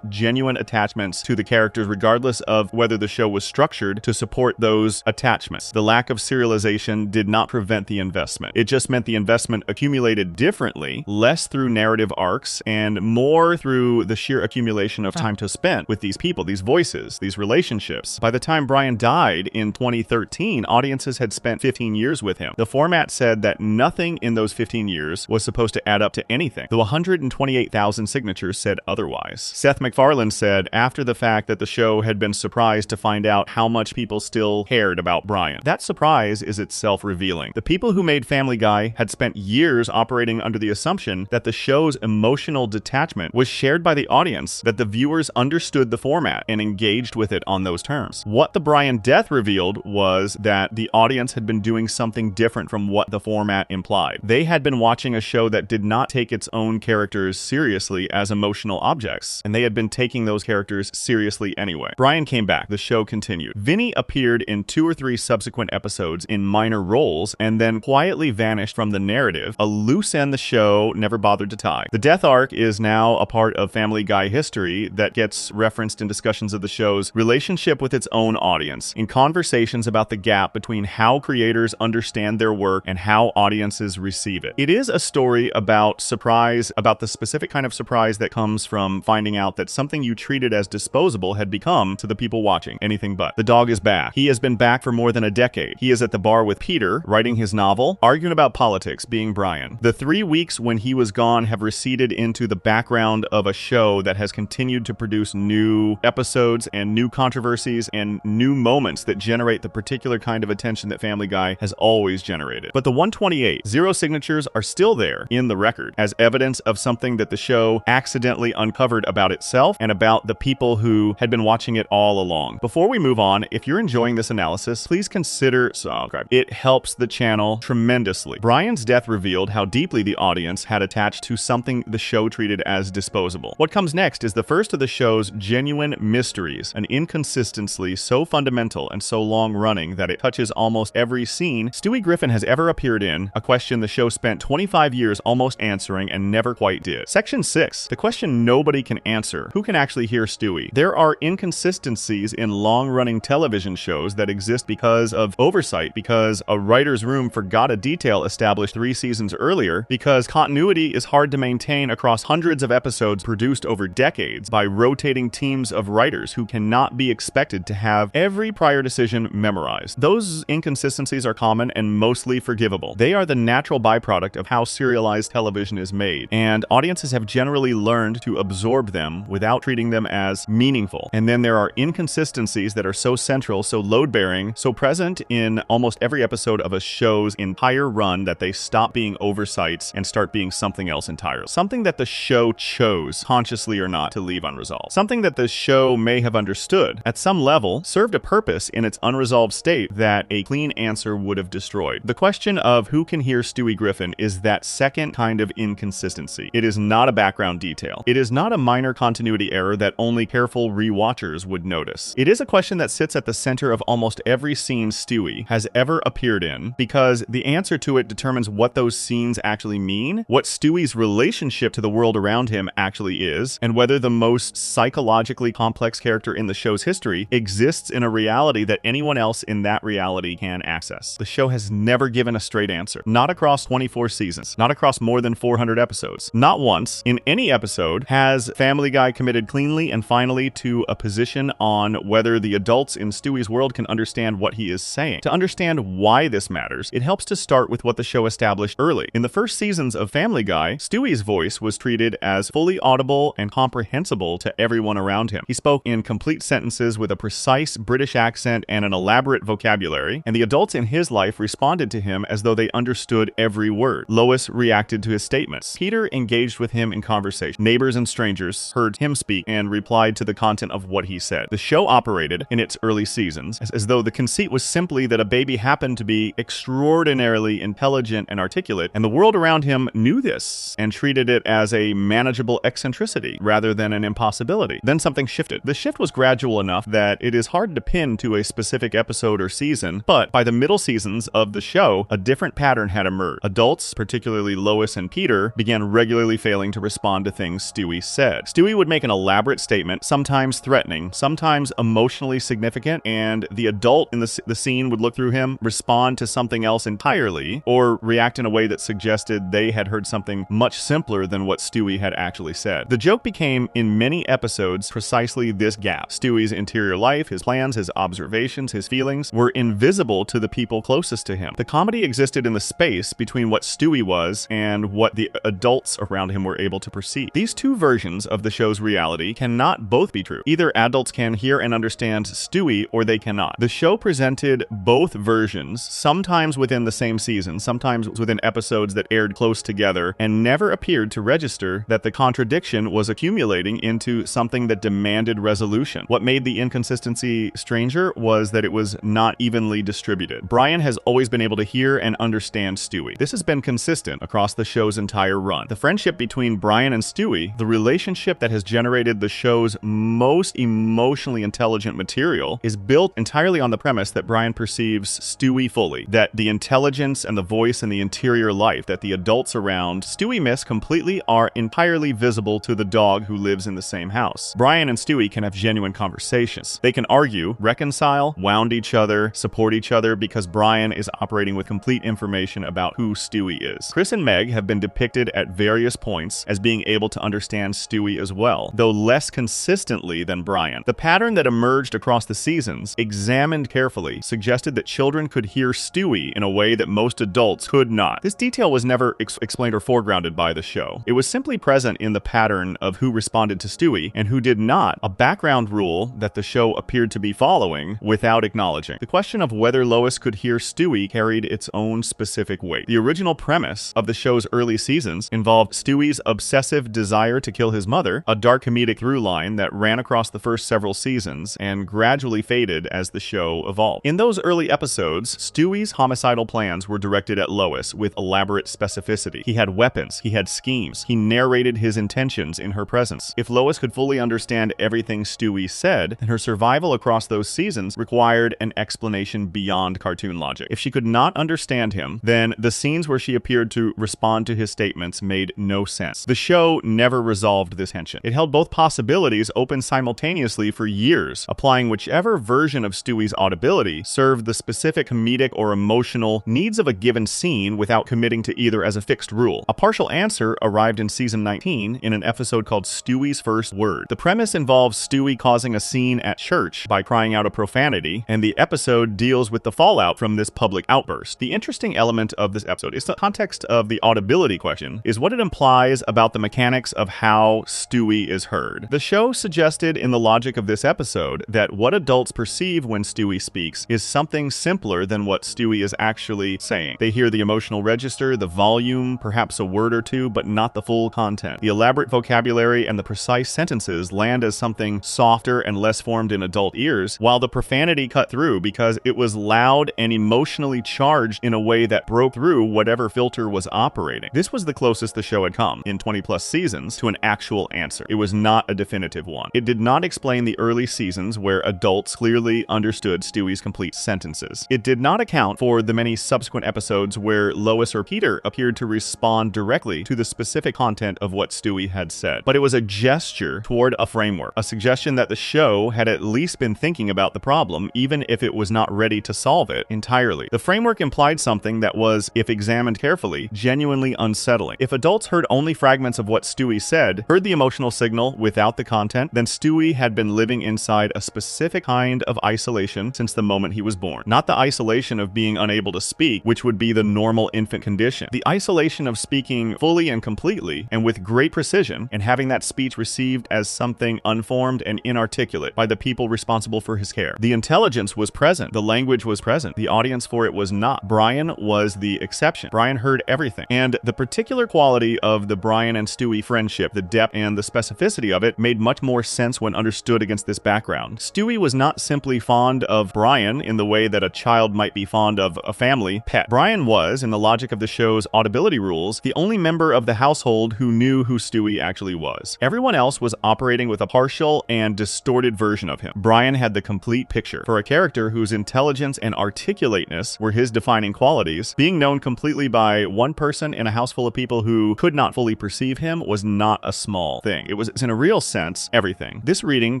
genuine attachments to the characters regardless of whether the show was structured to support those attachments. The lack of serialization did not prevent the investment. It just meant the investment accumulated differently, less through narrative arcs and more through the sheer accumulation of time to spend with these people, these voices, these relationships. By the time Brian died in 2013, audiences had spent 15 years with him. The format said that nothing in those 15 years was supposed to add up to anything. The 128,000 signatures said otherwise. Seth MacFarlane said after the fact that the show had been surprised to find out how much people still cared about Brian. That surprise is itself revealing. The people who made Family Guy had spent years operating under the assumption that the show's emotional detachment was shared by the audience, that the viewers understood the format and engaged with it on those terms. What the Brian death revealed was that the audience had been doing something different from what the format implied. They had been watching a show that did not take its own characters seriously as emotional objects, and they had been taking those characters seriously anyway. Brian came back. The show continued. Vinny appeared in 2 or 3 subsequent episodes in minor roles and then quietly vanished from the narrative, a loose end the show never bothered to tie. The death arc is now a part of Family Guy history that gets referenced in discussions of the show's relationship with its own audience, in conversations about the gap between how creators understand their work and how audiences receive it. It is a story about surprise, about the specific kind of surprise that comes from finding out that something you treated as disposable had become, to the people watching, anything but. The dog is back. He has been back for more than a decade. He is at the bar with Peter, writing his novel, arguing about politics, being Brian. The 3 weeks when he was gone have receded into the background of a show that has continued to produce new episodes and new controversies and new moments that generate the particular kind of attention that Family Guy has always generated. But the 128, 0 signatures are still there in the record as evidence of something that the show accidentally uncovered about itself and about the people who had been watching it all along. Before we move on, if you're enjoying this analysis, please consider subscribe. It helps the channel tremendously. Brian's death revealed how deeply the audience had attached to something the show treated as disposable. What comes next is the first of the show's genuine mysteries, an inconsistency so fundamental and so long-running that it touches almost every scene Stewie Griffin has ever appeared in, a question the show spent 25 years almost answering and never quite did. Section 6, the question nobody can answer: who can actually hear Stewie? There are inconsistencies in long-running television shows that exist because of oversight, because a writer's room forgot a detail established 3 seasons earlier, because continuity is hard to maintain across hundreds of episodes produced over decades by rotating teams of writers who cannot be expected to have every prior decision memorized. Those inconsistencies are common and mostly forgivable. They are the natural byproduct of how serialized television is made, and audiences have generally learned to absorb them without treating them as meaningful. And then there are inconsistencies that are so central, so load-bearing, so present in almost every episode of a show's entire run that they stop being oversights and start being something else entirely. Something that the show chose, consciously or not, to leave unresolved. Something that the show may have understood, at some level, served a purpose in its unresolved state that a clean answer would have destroyed. The question of who can hear Stewie Griffin is that second kind of inconsistency. It is not a background detail. It is not a minor continuity error that only careful rewatchers would notice. It is a question that sits at the center of almost every scene Stewie has ever appeared in, because the answer to it determines what those scenes actually mean, what Stewie's relationship to the world around him actually is, and whether the most psychologically complex character in the show's history exists in a reality that anyone else in that reality can access. The show has never given a straight answer. Not across 24 seasons. Not across more than 400 episodes. Not once, in any episode, has Family Guy committed cleanly and finally to a position on whether the adults in Stewie's world can understand what he is saying. To understand why this matters, it helps to start with what the show established early. In the first seasons of Family Guy, Stewie's voice was treated as fully audible and comprehensible to everyone around him. He spoke in complete sentences with a precise British accent and an elaborate vocabulary, vocabulary, and the adults in his life responded to him as though they understood every word. Lois reacted to his statements. Peter engaged with him in conversation. Neighbors and strangers heard him speak and replied to the content of what he said. The show operated in its early seasons as though the conceit was simply that a baby happened to be extraordinarily intelligent and articulate, and the world around him knew this and treated it as a manageable eccentricity rather than an impossibility. Then something shifted. The shift was gradual enough that it is hard to pin to a specific episode or season, but by the middle seasons of the show, a different pattern had emerged. Adults, particularly Lois and Peter, began regularly failing to respond to things Stewie said. Stewie would make an elaborate statement, sometimes threatening, sometimes emotionally significant, and the adult in the scene would look through him, respond to something else entirely, or react in a way that suggested they had heard something much simpler than what Stewie had actually said. The joke became, in many episodes, precisely this gap. Stewie's interior life, his plans, his observations, his feelings were invisible to the people closest to him. The comedy existed in the space between what Stewie was and what the adults around him were able to perceive. These two versions of the show's reality cannot both be true. Either adults can hear and understand Stewie, or they cannot. The show presented both versions, sometimes within the same season, sometimes within episodes that aired close together, and never appeared to register that the contradiction was accumulating into something that demanded resolution. What made the inconsistency stranger was that it was not evenly distributed. Brian has always been able to hear and understand Stewie. This has been consistent across the show's entire run. The friendship between Brian and Stewie, the relationship that has generated the show's most emotionally intelligent material, is built entirely on the premise that Brian perceives Stewie fully, that the intelligence and the voice and the interior life that the adults around Stewie miss completely are entirely visible to the dog who lives in the same house. Brian and Stewie can have genuine conversations. They can argue, reconcile, wound each other, support each other, because Brian is operating with complete information about who Stewie is. Chris and Meg have been depicted at various points as being able to understand Stewie as well, though less consistently than Brian. The pattern that emerged across the seasons, examined carefully, suggested that children could hear Stewie in a way that most adults could not. This detail was never explained or foregrounded by the show. It was simply present in the pattern of who responded to Stewie and who did not, a background rule that the show appeared to be following without acknowledging. The question of whether Lois could hear Stewie carried its own specific weight. The original premise of the show's early seasons involved Stewie's obsessive desire to kill his mother, a dark comedic through line that ran across the first several seasons and gradually faded as the show evolved. In those early episodes, Stewie's homicidal plans were directed at Lois with elaborate specificity. He had weapons, he had schemes, he narrated his intentions in her presence. If Lois could fully understand everything Stewie said, then her survival across those seasons required an explanation beyond cartoon logic. If she could not understand him, then the scenes where she appeared to respond to his statements made no sense. The show never resolved this tension. It held both possibilities open simultaneously for years, applying whichever version of Stewie's audibility served the specific comedic or emotional needs of a given scene without committing to either as a fixed rule. A partial answer arrived in season 19 in an episode called Stewie's First Word. The premise involves Stewie causing a scene at church by crying out a profanity, and the episode deals with the fallout from this public outburst. The interesting element of this episode is the context of the audibility question, is what it implies about the mechanics of how Stewie is heard. The show suggested in the logic of this episode that what adults perceive when Stewie speaks is something simpler than what Stewie is actually saying. They hear the emotional register, the volume, perhaps a word or two, but not the full content. The elaborate vocabulary and the precise sentences land as something softer and less formed in adult ears, while the profanity cut through because it was loud and emotionally charged in a way that broke through whatever filter was operating. This was the closest the show had come, in 20 plus seasons, to an actual answer. It was not a definitive one. It did not explain the early seasons where adults clearly understood Stewie's complete sentences. It did not account for the many subsequent episodes where Lois or Peter appeared to respond directly to the specific content of what Stewie had said. But it was a gesture toward a framework, a suggestion that the show had at least been thinking about the problem, even if it was not ready to solve it entirely. The framework implied something that was, if examined carefully, genuinely unsettling. If adults heard only fragments of what Stewie said, heard the emotional signal without the content, then Stewie had been living inside a specific kind of isolation since the moment he was born. Not the isolation of being unable to speak, which would be the normal infant condition. The isolation of speaking fully and completely, and with great precision, and having that speech received as something unformed and inarticulate by the people responsible for his care. The intelligence was present. The language language was present. The audience for it was not. Brian was the exception. Brian heard everything. And the particular quality of the Brian and Stewie friendship, the depth and the specificity of it, made much more sense when understood against this background. Stewie was not simply fond of Brian in the way that a child might be fond of a family pet. Brian was, in the logic of the show's audibility rules, the only member of the household who knew who Stewie actually was. Everyone else was operating with a partial and distorted version of him. Brian had the complete picture. For a character whose intelligence and articulateness were his defining qualities, being known completely by one person in a house full of people who could not fully perceive him was not a small thing. It was, in a real sense, everything. This reading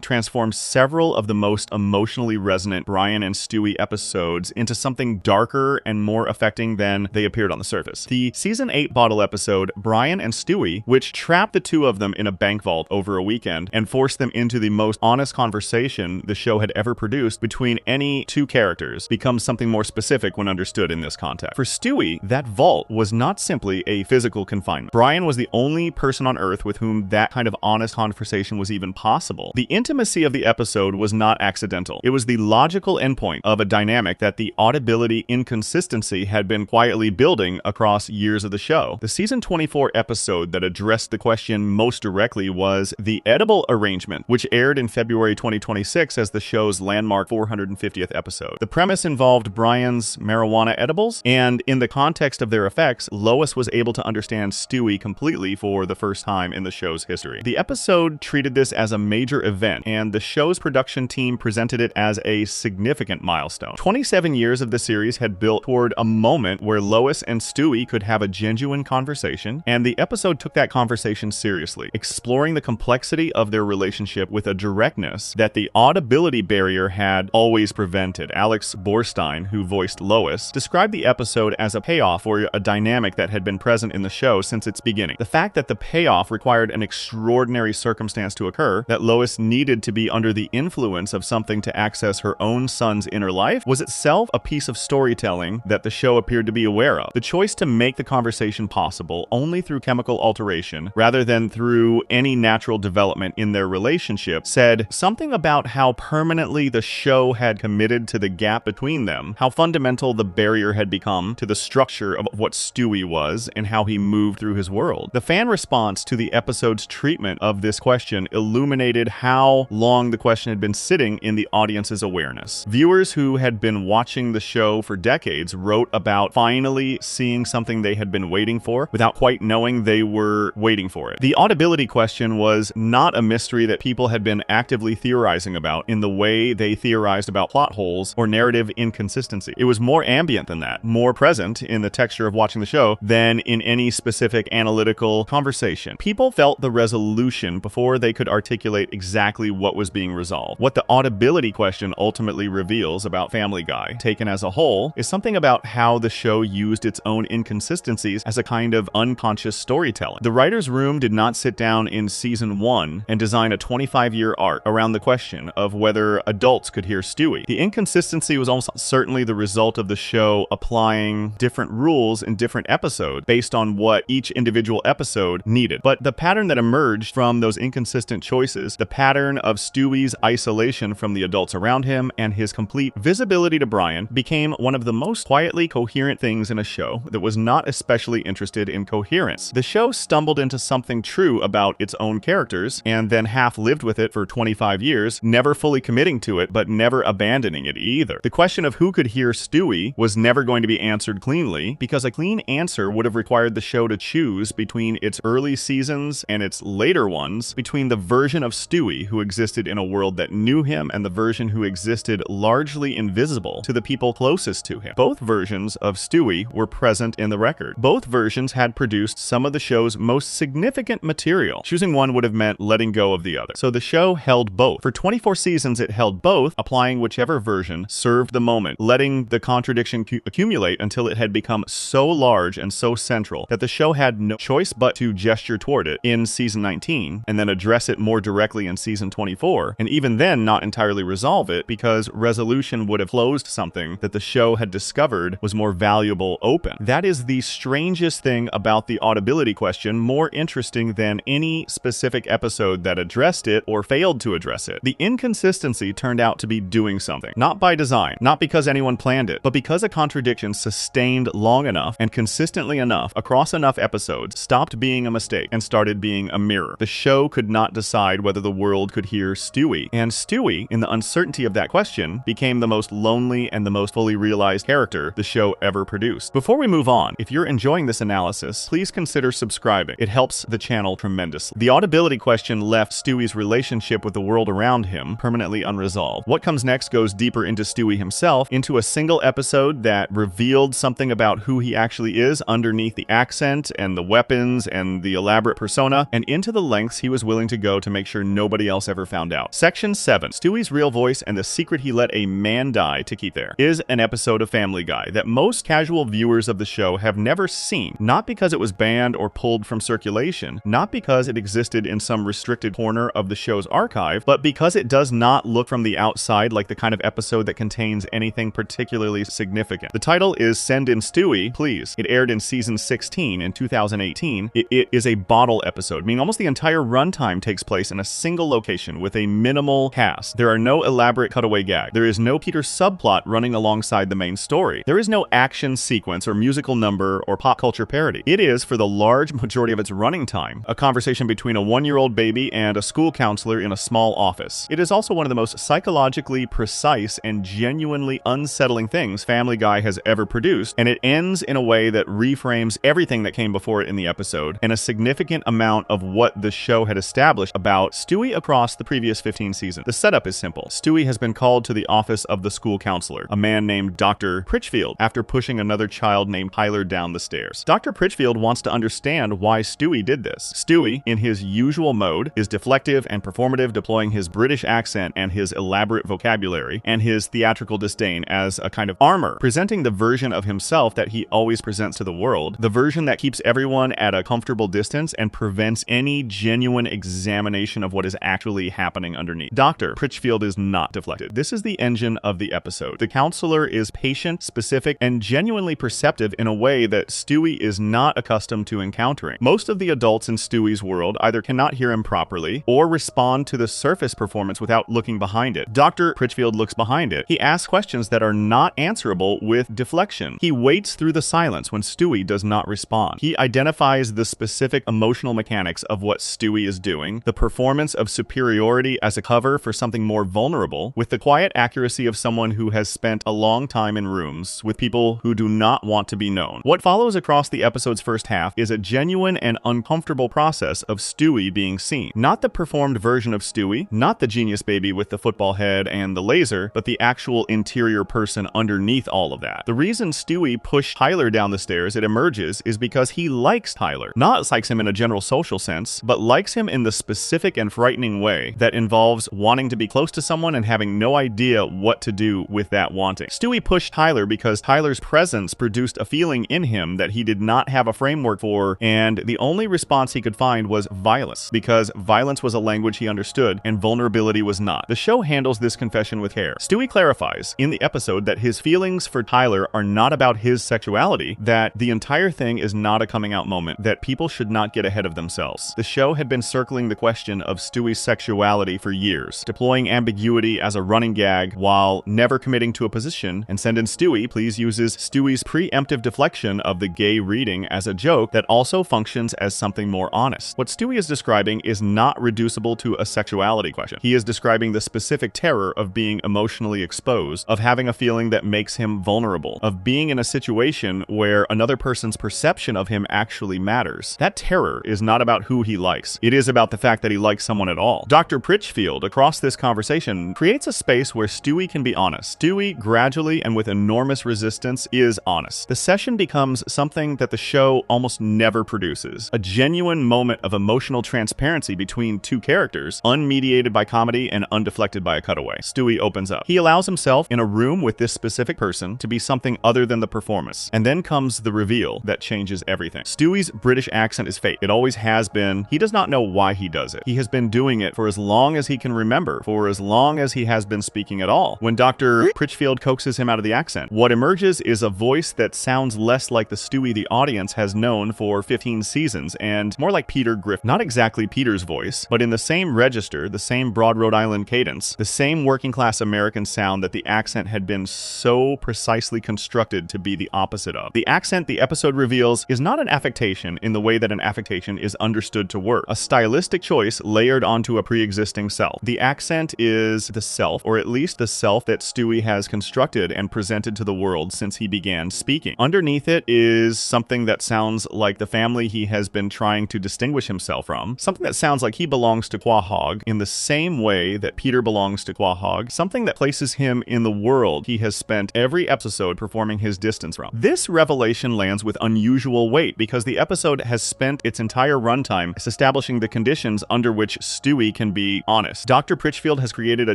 transformed several of the most emotionally resonant Brian and Stewie episodes into something darker and more affecting than they appeared on the surface. The season 8 bottle episode, Brian and Stewie, which trapped the two of them in a bank vault over a weekend and forced them into the most honest conversation the show had ever produced between any two characters, becomes something more specific when understood in this context. For Stewie, that vault was not simply a physical confinement. Brian was the only person on Earth with whom that kind of honest conversation was even possible. The intimacy of the episode was not accidental. It was the logical endpoint of a dynamic that the audibility inconsistency had been quietly building across years of the show. The season 24 episode that addressed the question most directly was The Edible Arrangement, which aired in February 2026 as the show's landmark 450th episode. The premise involved Brian's marijuana edibles, and in the context of their effects, Lois was able to understand Stewie completely for the first time in the show's history. The episode treated this as a major event, and the show's production team presented it as a significant milestone. 27 years of the series had built toward a moment where Lois and Stewie could have a genuine conversation, and the episode took that conversation seriously, exploring the complexity of their relationship with a directness that the audibility barrier had always prevented. Alex Borstein, who voiced Lois, described the episode as a payoff for a dynamic that had been present in the show since its beginning. The fact that the payoff required an extraordinary circumstance to occur, that Lois needed to be under the influence of something to access her own son's inner life, was itself a piece of storytelling that the show appeared to be aware of. The choice to make the conversation possible only through chemical alteration, rather than through any natural development in their relationship, said something about how permanently the show had committed to the gap between them, how fundamental the barrier had become to the structure of what Stewie was and how he moved through his world. The fan response to the episode's treatment of this question illuminated how long the question had been sitting in the audience's awareness. Viewers who had been watching the show for decades wrote about finally seeing something they had been waiting for without quite knowing they were waiting for it. The audibility question was not a mystery that people had been actively theorizing about in the way they theorized about plot holes or narrative inconsistency. It was more ambient than that, more present in the texture of watching the show than in any specific analytical conversation. People felt the resolution before they could articulate exactly what was being resolved. What the audibility question ultimately reveals about Family Guy, taken as a whole, is something about how the show used its own inconsistencies as a kind of unconscious storytelling. The writer's room did not sit down in season 1 and design a 25-year arc around the question of whether adults could hear Stewie. The inconsistency was almost certainly the result of the show applying different rules in different episodes based on what each individual episode needed. But the pattern that emerged from those inconsistent choices, the pattern of Stewie's isolation from the adults around him and his complete visibility to Brian, became one of the most quietly coherent things in a show that was not especially interested in coherence. The show stumbled into something true about its own characters and then half lived with it for 25 years, never fully committing to it, but never abandoning it either. The question of who could hear Stewie was never going to be answered cleanly, because a clean answer would have required the show to choose between its early seasons and its later ones, between the version of Stewie who existed in a world that knew him and the version who existed largely invisible to the people closest to him. Both versions of Stewie were present in the record. Both versions had produced some of the show's most significant material. Choosing one would have meant letting go of the other. So the show held both. For 24 seasons, it held both, applying whichever version served the moment, letting the contradiction accumulate until it had become so large and so central that the show had no choice but to gesture toward it in season 19, and then address it more directly in season 24, and even then not entirely resolve it, because resolution would have closed something that the show had discovered was more valuable open. That is the strangest thing about the audibility question, more interesting than any specific episode that addressed it or failed to address it. The inconsistency turned out to be doing something, not by design, design, not because anyone planned it, but because a contradiction sustained long enough and consistently enough across enough episodes stopped being a mistake and started being a mirror. The show could not decide whether the world could hear Stewie, and Stewie, in the uncertainty of that question, became the most lonely and the most fully realized character the show ever produced. Before we move on, if you're enjoying this analysis, please consider subscribing. It helps the channel tremendously. The audibility question left Stewie's relationship with the world around him permanently unresolved. What comes next goes deeper into Stewie himself, into a single episode that revealed something about who he actually is underneath the accent and the weapons and the elaborate persona, and into the lengths he was willing to go to make sure nobody else ever found out. Section 7, Stewie's real voice and the secret he let a man die to keep there, is an episode of Family Guy that most casual viewers of the show have never seen, not because it was banned or pulled from circulation, not because it existed in some restricted corner of the show's archive, but because it does not look from the outside like the kind of episode that contains anything particularly significant. The title is Send in Stewie, Please. It aired in season 16 in 2018. It is a bottle episode, meaning almost the entire runtime takes place in a single location with a minimal cast. There are no elaborate cutaway gags. There is no Peter subplot running alongside the main story. There is no action sequence or musical number or pop culture parody. It is, for the large majority of its running time, a conversation between a 1-year-old baby and a school counselor in a small office. It is also one of the most psychologically precise and genuinely unsettling things Family Guy has ever produced, and it ends in a way that reframes everything that came before it in the episode and a significant amount of what the show had established about Stewie across the previous 15 seasons. The setup is simple. Stewie has been called to the office of the school counselor, a man named Dr. Pritchfield, after pushing another child named Tyler down the stairs. Dr. Pritchfield wants to understand why Stewie did this. Stewie, in his usual mode, is deflective and performative, deploying his British accent and his elaborate vocabulary and his theatrical disdain as a kind of armor, presenting the version of himself that he always presents to the world, the version that keeps everyone at a comfortable distance and prevents any genuine examination of what is actually happening underneath. Dr. Pritchfield is not deflected. This is the engine of the episode. The counselor is patient, specific, and genuinely perceptive in a way that Stewie is not accustomed to encountering. Most of the adults in Stewie's world either cannot hear him properly or respond to the surface performance without looking behind it. Dr. Pritchfield looks behind it. He asks questions that are not answerable with deflection. He waits through the silence when Stewie does not respond. He identifies the specific emotional mechanics of what Stewie is doing, the performance of superiority as a cover for something more vulnerable, with the quiet accuracy of someone who has spent a long time in rooms with people who do not want to be known. What follows across the episode's first half is a genuine and uncomfortable process of Stewie being seen. Not the performed version of Stewie, not the genius baby with the football head and the laser, but the actual interior person underneath all of that. The reason Stewie pushed Tyler down the stairs, it emerges, is because he likes Tyler. Not likes him in a general social sense, but likes him in the specific and frightening way that involves wanting to be close to someone and having no idea what to do with that wanting. Stewie pushed Tyler because Tyler's presence produced a feeling in him that he did not have a framework for, and the only response he could find was violence, because violence was a language he understood and vulnerability was not. The show handles this confession with care. Stewie clarifies in the episode that his feelings for Tyler are not about his sexuality, that the entire thing is not a coming out moment, that people should not get ahead of themselves. The show had been circling the question of Stewie's sexuality for years, deploying ambiguity as a running gag while never committing to a position, and Send in Stewie, Please uses Stewie's preemptive deflection of the gay reading as a joke that also functions as something more honest. What Stewie is describing is not reducible to a sexuality question. He is describing the specific terror of being emotionally exposed, of having a feeling that makes him vulnerable, of being in a situation where another person's perception of him actually matters. That terror is not about who he likes. It is about the fact that he likes someone at all. Dr. Pritchfield, across this conversation, creates a space where Stewie can be honest. Stewie, gradually and with enormous resistance, is honest. The session becomes something that the show almost never produces. A genuine moment of emotional transparency between two characters, unmediated by comedy and undeflected by a cutaway. Stewie opens up. He allows himself in a room with this specific person to be something other than the performance. And then comes the reveal that changes everything. Stewie's British accent is fake. It always has been. He does not know why he does it. He has been doing it for as long as he can remember, for as long as he has been speaking at all. When Dr. Pritchfield coaxes him out of the accent, what emerges is a voice that sounds less like the Stewie the audience has known for 15 seasons and more like Peter Griffin. Not exactly Peter's voice, but in the same register, the same broad Rhode Island cadence, the same working class American sound that the accent had been so precisely constructed to be the opposite of. The accent the episode reveals is not an affectation in the way that an affectation is understood to work, a stylistic choice layered onto a pre-existing self. The accent is the self, or at least the self that Stewie has constructed and presented to the world since he began speaking. Underneath it is something that sounds like the family he has been trying to distinguish himself from, something that sounds like he belongs to Quahog in the same way that Peter belongs to Quahog, something that places him in the world he has spent every episode performing his distance from. This revelation lands with unusual weight because the episode has spent its entire runtime establishing the conditions under which Stewie can be honest. Dr. Pritchfield has created a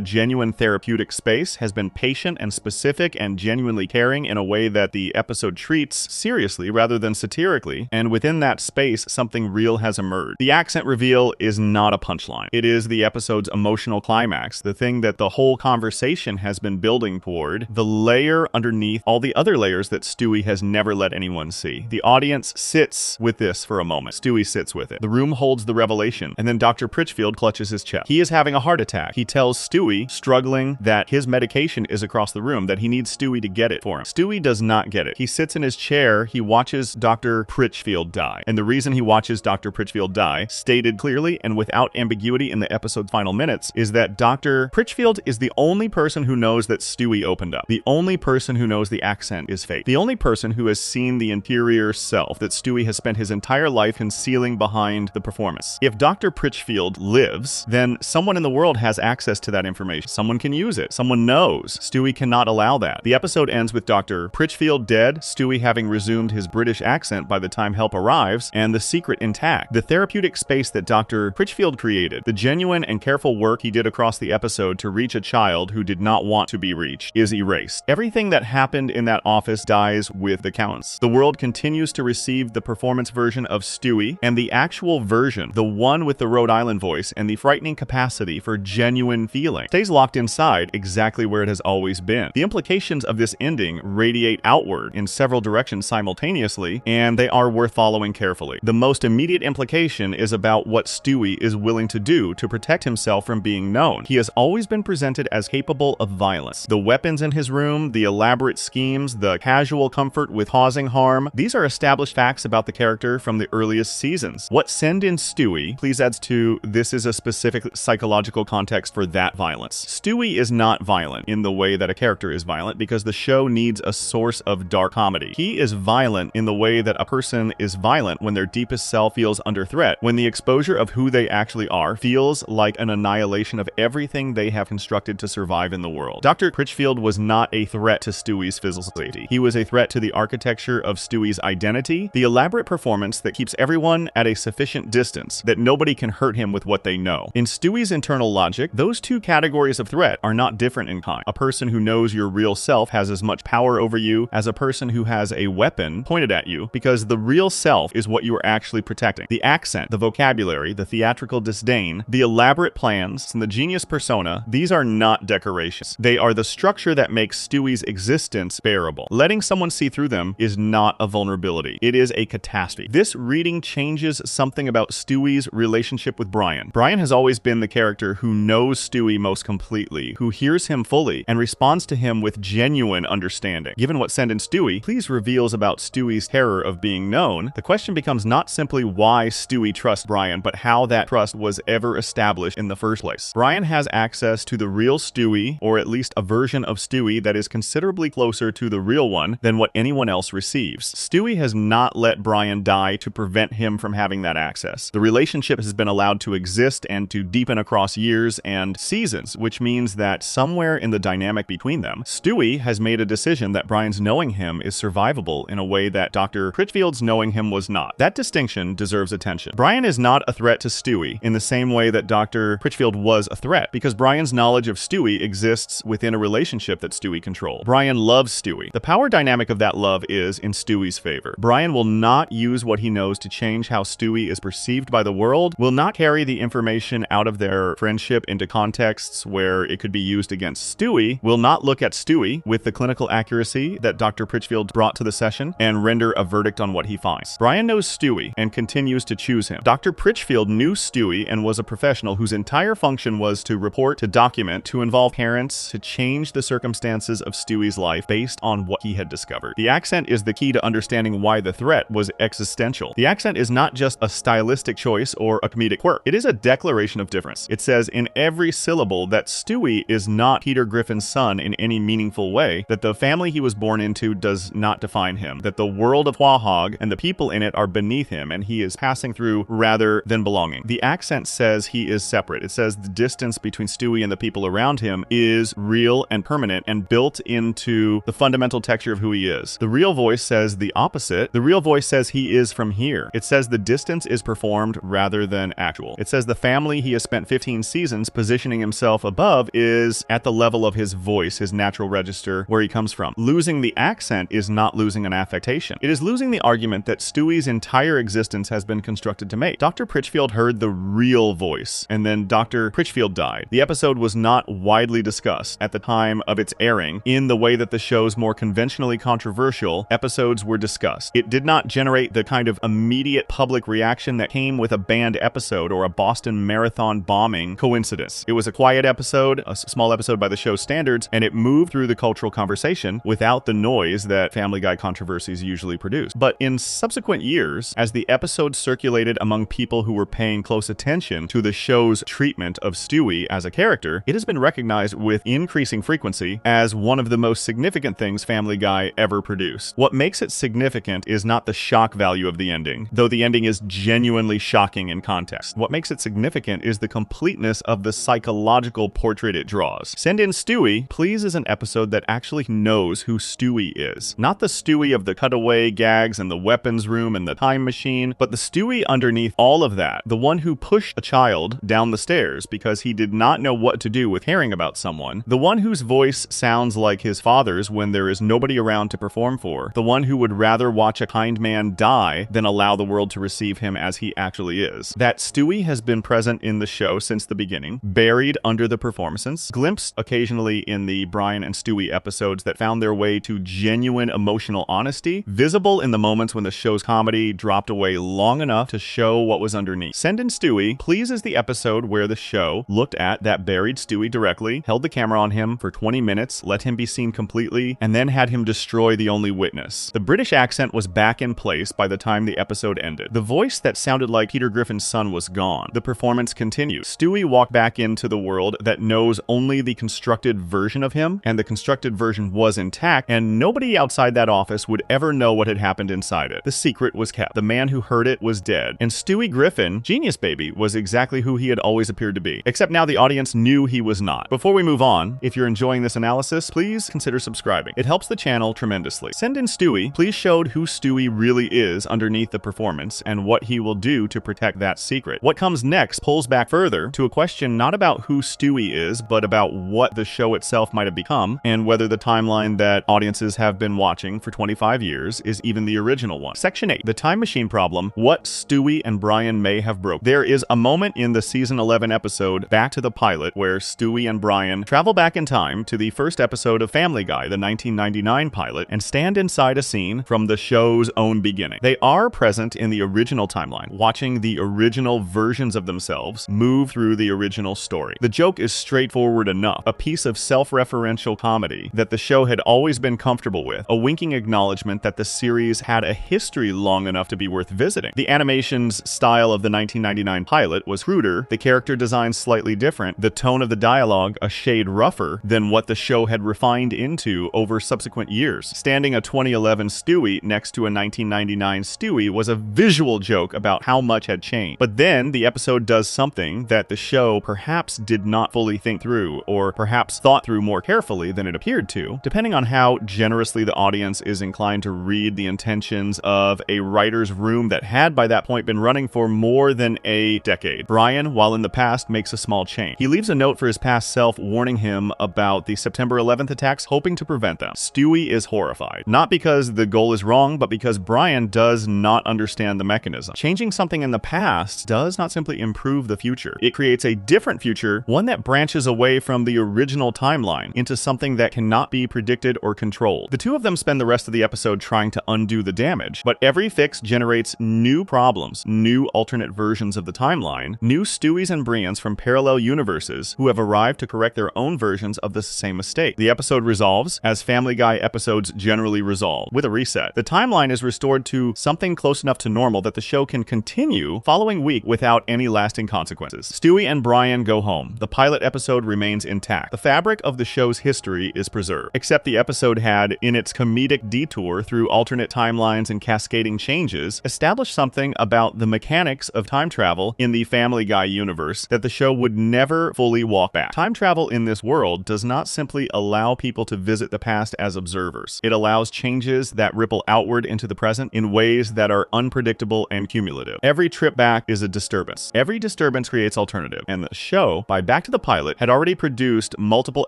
genuine therapeutic space, has been patient and specific and genuinely caring in a way that the episode treats seriously rather than satirically, and within that space, something real has emerged. The accent reveal is not a punchline. It is the episode's emotional climax, the thing that the whole conversation has been building toward, the layer underneath all the other layers that Stewie has never let anyone see. The audience sits with this for a moment. Stewie sits with it. The room holds the revelation, and then Dr. Pritchfield clutches his chest. He is having a heart attack. He tells Stewie, struggling, that his medication is across the room, that he needs Stewie to get it for him. Stewie does not get it. He sits in his chair, he watches Dr. Pritchfield die. And the reason he watches Dr. Pritchfield die, stated clearly and without ambiguity in the episode's final minutes, is that Dr. Pritchfield is the only person who knows that Stewie opened up. The only person who knows the accent is fake. The only person who has seen the interior self that Stewie has spent his entire life concealing behind the performance. If Dr. Pritchfield lives, then someone in the world has access to that information. Someone can use it. Someone knows. Stewie cannot allow that. The episode ends with Dr. Pritchfield dead, Stewie having resumed his British accent by the time help arrives, and the secret intact. The therapeutic space that Dr. Pritchfield created, the genuine and careful work he did across the episode to reach a child who did not want to be reached, is erased. Everything that happened in that office dies with the counts. The world continues to receive the performance version of Stewie, and the actual version, the one with the Rhode Island voice and the frightening capacity for genuine feeling, stays locked inside exactly where it has always been. The implications of this ending radiate outward in several directions simultaneously, and they are worth following carefully. The most immediate implication is about what Stewie is willing to do to protect himself from being known. He has always been presented as capable of violence. The weapons in his room, the elaborate schemes, the casual comfort with causing harm, these are established facts about the character from the earliest seasons. What Send in Stewie please adds to this is a specific psychological context for that violence. Stewie is not violent in the way that a character is violent because the show needs a source of dark comedy. He is violent in the way that a person is violent when their deepest self feels under threat, when the exposure of who they actually are feels like an annihilation of everything they have constructed to survive in the world. Dr. Pritchfield was not a threat to Stewie's physical safety. He was a threat to the architecture of Stewie's identity, the elaborate performance that keeps everyone at a sufficient distance, that nobody can hurt him with what they know. In Stewie's internal logic, those two categories of threat are not different in kind. A person who knows your real self has as much power over you as a person who has a weapon pointed at you, because the real self is what you are actually protecting. The accent, the vocabulary, the theatrical disdain, the elaborate plans, and the genius persona, these are not decorations. They are the structure that makes Stewie's existence bearable. Letting someone see through them is not a vulnerability. It is a catastrophe. This reading changes something about Stewie's relationship with Brian. Brian has always been the character who knows Stewie most completely, who hears him fully, and responds to him with genuine understanding. Given what Send in Stewie please reveals about Stewie's terror of being known, the question becomes not simply why Stewie trusts Brian, but how that trust was ever established in the first place. Brian has access to the real Stewie, or at least a version of Stewie that is considerably closer to the real one than what anyone else receives. Stewie has not let Brian die to prevent him from having that access. The relationship has been allowed to exist and to deepen across years and seasons, which means that somewhere in the dynamic between them, Stewie has made a decision that Brian's knowing him is survivable in a way that Dr. Pritchfield's knowing him was not. That distinction deserves attention. Brian is not a threat to Stewie in the same way that Dr. Pritchfield was a threat, because Brian's knowledge of Stewie exists within a relationship that Stewie controls. Brian loves Stewie. The power dynamic of that love is in Stewie's favor. Brian will not use what he knows to change how Stewie is perceived by the world, will not carry the information out of their friendship into contexts where it could be used against Stewie, will not look at Stewie with the clinical accuracy that Dr. Pritchfield brought to the session and render a verdict on what he finds. Brian knows Stewie and continues to choose him. Dr. Pritchfield knew Stewie and was a professional whose entire function was to report, to document, to involve parents, to change the circumstances of Stewie's life based on what he had discovered. The accent is the key to understanding why the threat was existential. The accent is not just a stylistic choice or a comedic quirk. It is a declaration of difference. It says in every syllable that Stewie is not Peter Griffin's son in any meaningful way, that the family he was born into does not define him, that the world of Quahog and the people in it are beneath him, and he is passing through rather than belonging. The accent says he is separate. It says the distance between Stewie and the people around him is real and permanent and built into the fundamental texture of who he is. The real voice says the opposite. The real voice says he is from here. It says the distance is performed rather than actual. It says the family he has spent 15 seasons positioning himself above is at the level of his voice, his natural register, where he comes from. Losing the accent is not losing an affectation. It is losing the argument that Stewie's entire existence has been constructed to make. Dr. Pritchfield heard the real voice, and then Dr. Pritchfield died. The episode was not widely discussed at the time of its airing in the way that the show's more conventionally controversial episodes were discussed. It did not generate the kind of immediate public reaction that came with a banned episode or a Boston Marathon bombing coincidence. It was a quiet episode, a small episode by the show's standards, and it moved through the cultural conversation without the noise that Family Guy controversies usually produce. But in subsequent years, as the episode circulated among people who were paying close attention to the show's treatment of Stewie as a character, it has been recognized with increasing frequency as one of the most significant things Family Guy ever produced. What makes it significant is not the shock value of the ending, though the ending is genuinely shocking in context. What makes it significant is the completeness of the psychological portrait it draws. Send in Stewie, please, is an episode that actually knows who Stewie is. Not the Stewie of the cutaway gags and the weapons room and the time machine, but the Stewie underneath all of that. The one who pushed a child down the stairs because he did not know what to do with caring about someone. The one whose voice sounds like his father's when there is nobody around to perform for. The one who would rather watch a kind man die than allow the world to receive him as he actually is. That Stewie has been present in the show since the beginning, buried under the performances, glimpsed occasionally in the Brian and Stewie episodes that found their way to genuine emotional honesty, visible in the moments when the show's comedy dropped away long enough to show what was underneath. Send in Stewie, please, is the episode where the show looked at that buried Stewie directly, held the camera on him for 20 minutes, let him be seen completely, and then had him destroy the only witness. The British accent was back in place by the time the episode ended. The voice that sounded like Peter Griffin's son was gone. The performance continued. Stewie walked back into the world that knows only the constructed version of him, and the constructed version was intact, and nobody outside that office would ever know what had happened inside it. The secret was kept. The man who heard it was dead. And Stewie Griffin, Genius Baby, was exactly who he had always appeared to be. Except now the audience knew he was not. Before we move on, if you're enjoying this analysis, please consider subscribing. It helps the channel tremendously. Send in Stewie, please showed who Stewie really is underneath the performance and what he will do to protect that secret. What comes next pulls back further to a question not about who Stewie is, but about what the show itself might have become, and whether the timeline that audiences have been watching for 25 years is even the original one. Section 8, the time machine problem, what Stewie and Brian may have broke. There is a moment in the season 11 episode Back to the Pilot where Stewie and Brian travel back in time to the first episode of Family Guy, the 1999 pilot, and stand inside a scene from the show's own beginning. They are present in the original timeline, watching the original versions of themselves move through the original story. The joke is straightforward enough, a piece of self-referential comedy that the show had always been comfortable with, a winking acknowledgement that the series had a history long enough to be worth visiting. The animation's style of the 1999 pilot was cruder, the character design slightly different, the tone of the dialogue a shade rougher than what the show had refined into over subsequent years. Standing a 2011 Stewie next to a 1999 Stewie was a visual joke about how much had changed. But then the episode does something that the show perhaps did not fully think through, or perhaps thought through more carefully than it appeared to, depending on how generously the audience is inclined to read the intentions of a writer's room that had by that point been running for more than a decade. Brian, while in the past, makes a small change. He leaves a note for his past self warning him about the September 11th attacks, hoping to prevent them. Stewie is horrified. Not because the goal is wrong, but because Brian does not understand the mechanism. Changing something in the past does not simply improve the future. It creates a different future, one that branches away from the original timeline into something that cannot be predicted or controlled. The two of them spend the rest of the episode trying to undo the damage, but every fix generates new problems, new alternate versions of the timeline, new Stewies and Brians from parallel universes who have arrived to correct their own versions of the same mistake. The episode resolves, as Family Guy episodes generally resolve, with a reset. The timeline is restored to something close enough to normal that the show can continue following week without any lasting consequences. Stewie and Brian go home. The pilot episode remains intact. The fabric of the show's history is preserved, except the episode had, in its comedic detour through alternate timelines and cascading changes, established something about the mechanics of time travel in the Family Guy universe that the show would never fully walk back. Time travel in this world does not simply allow people to visit the past as observers. It allows changes that ripple outward into the present in ways that are unpredictable and cumulative. Every trip back is a disturbance. Every disturbance creates alternative, and the show, by Back to the Pilot, had already produced multiple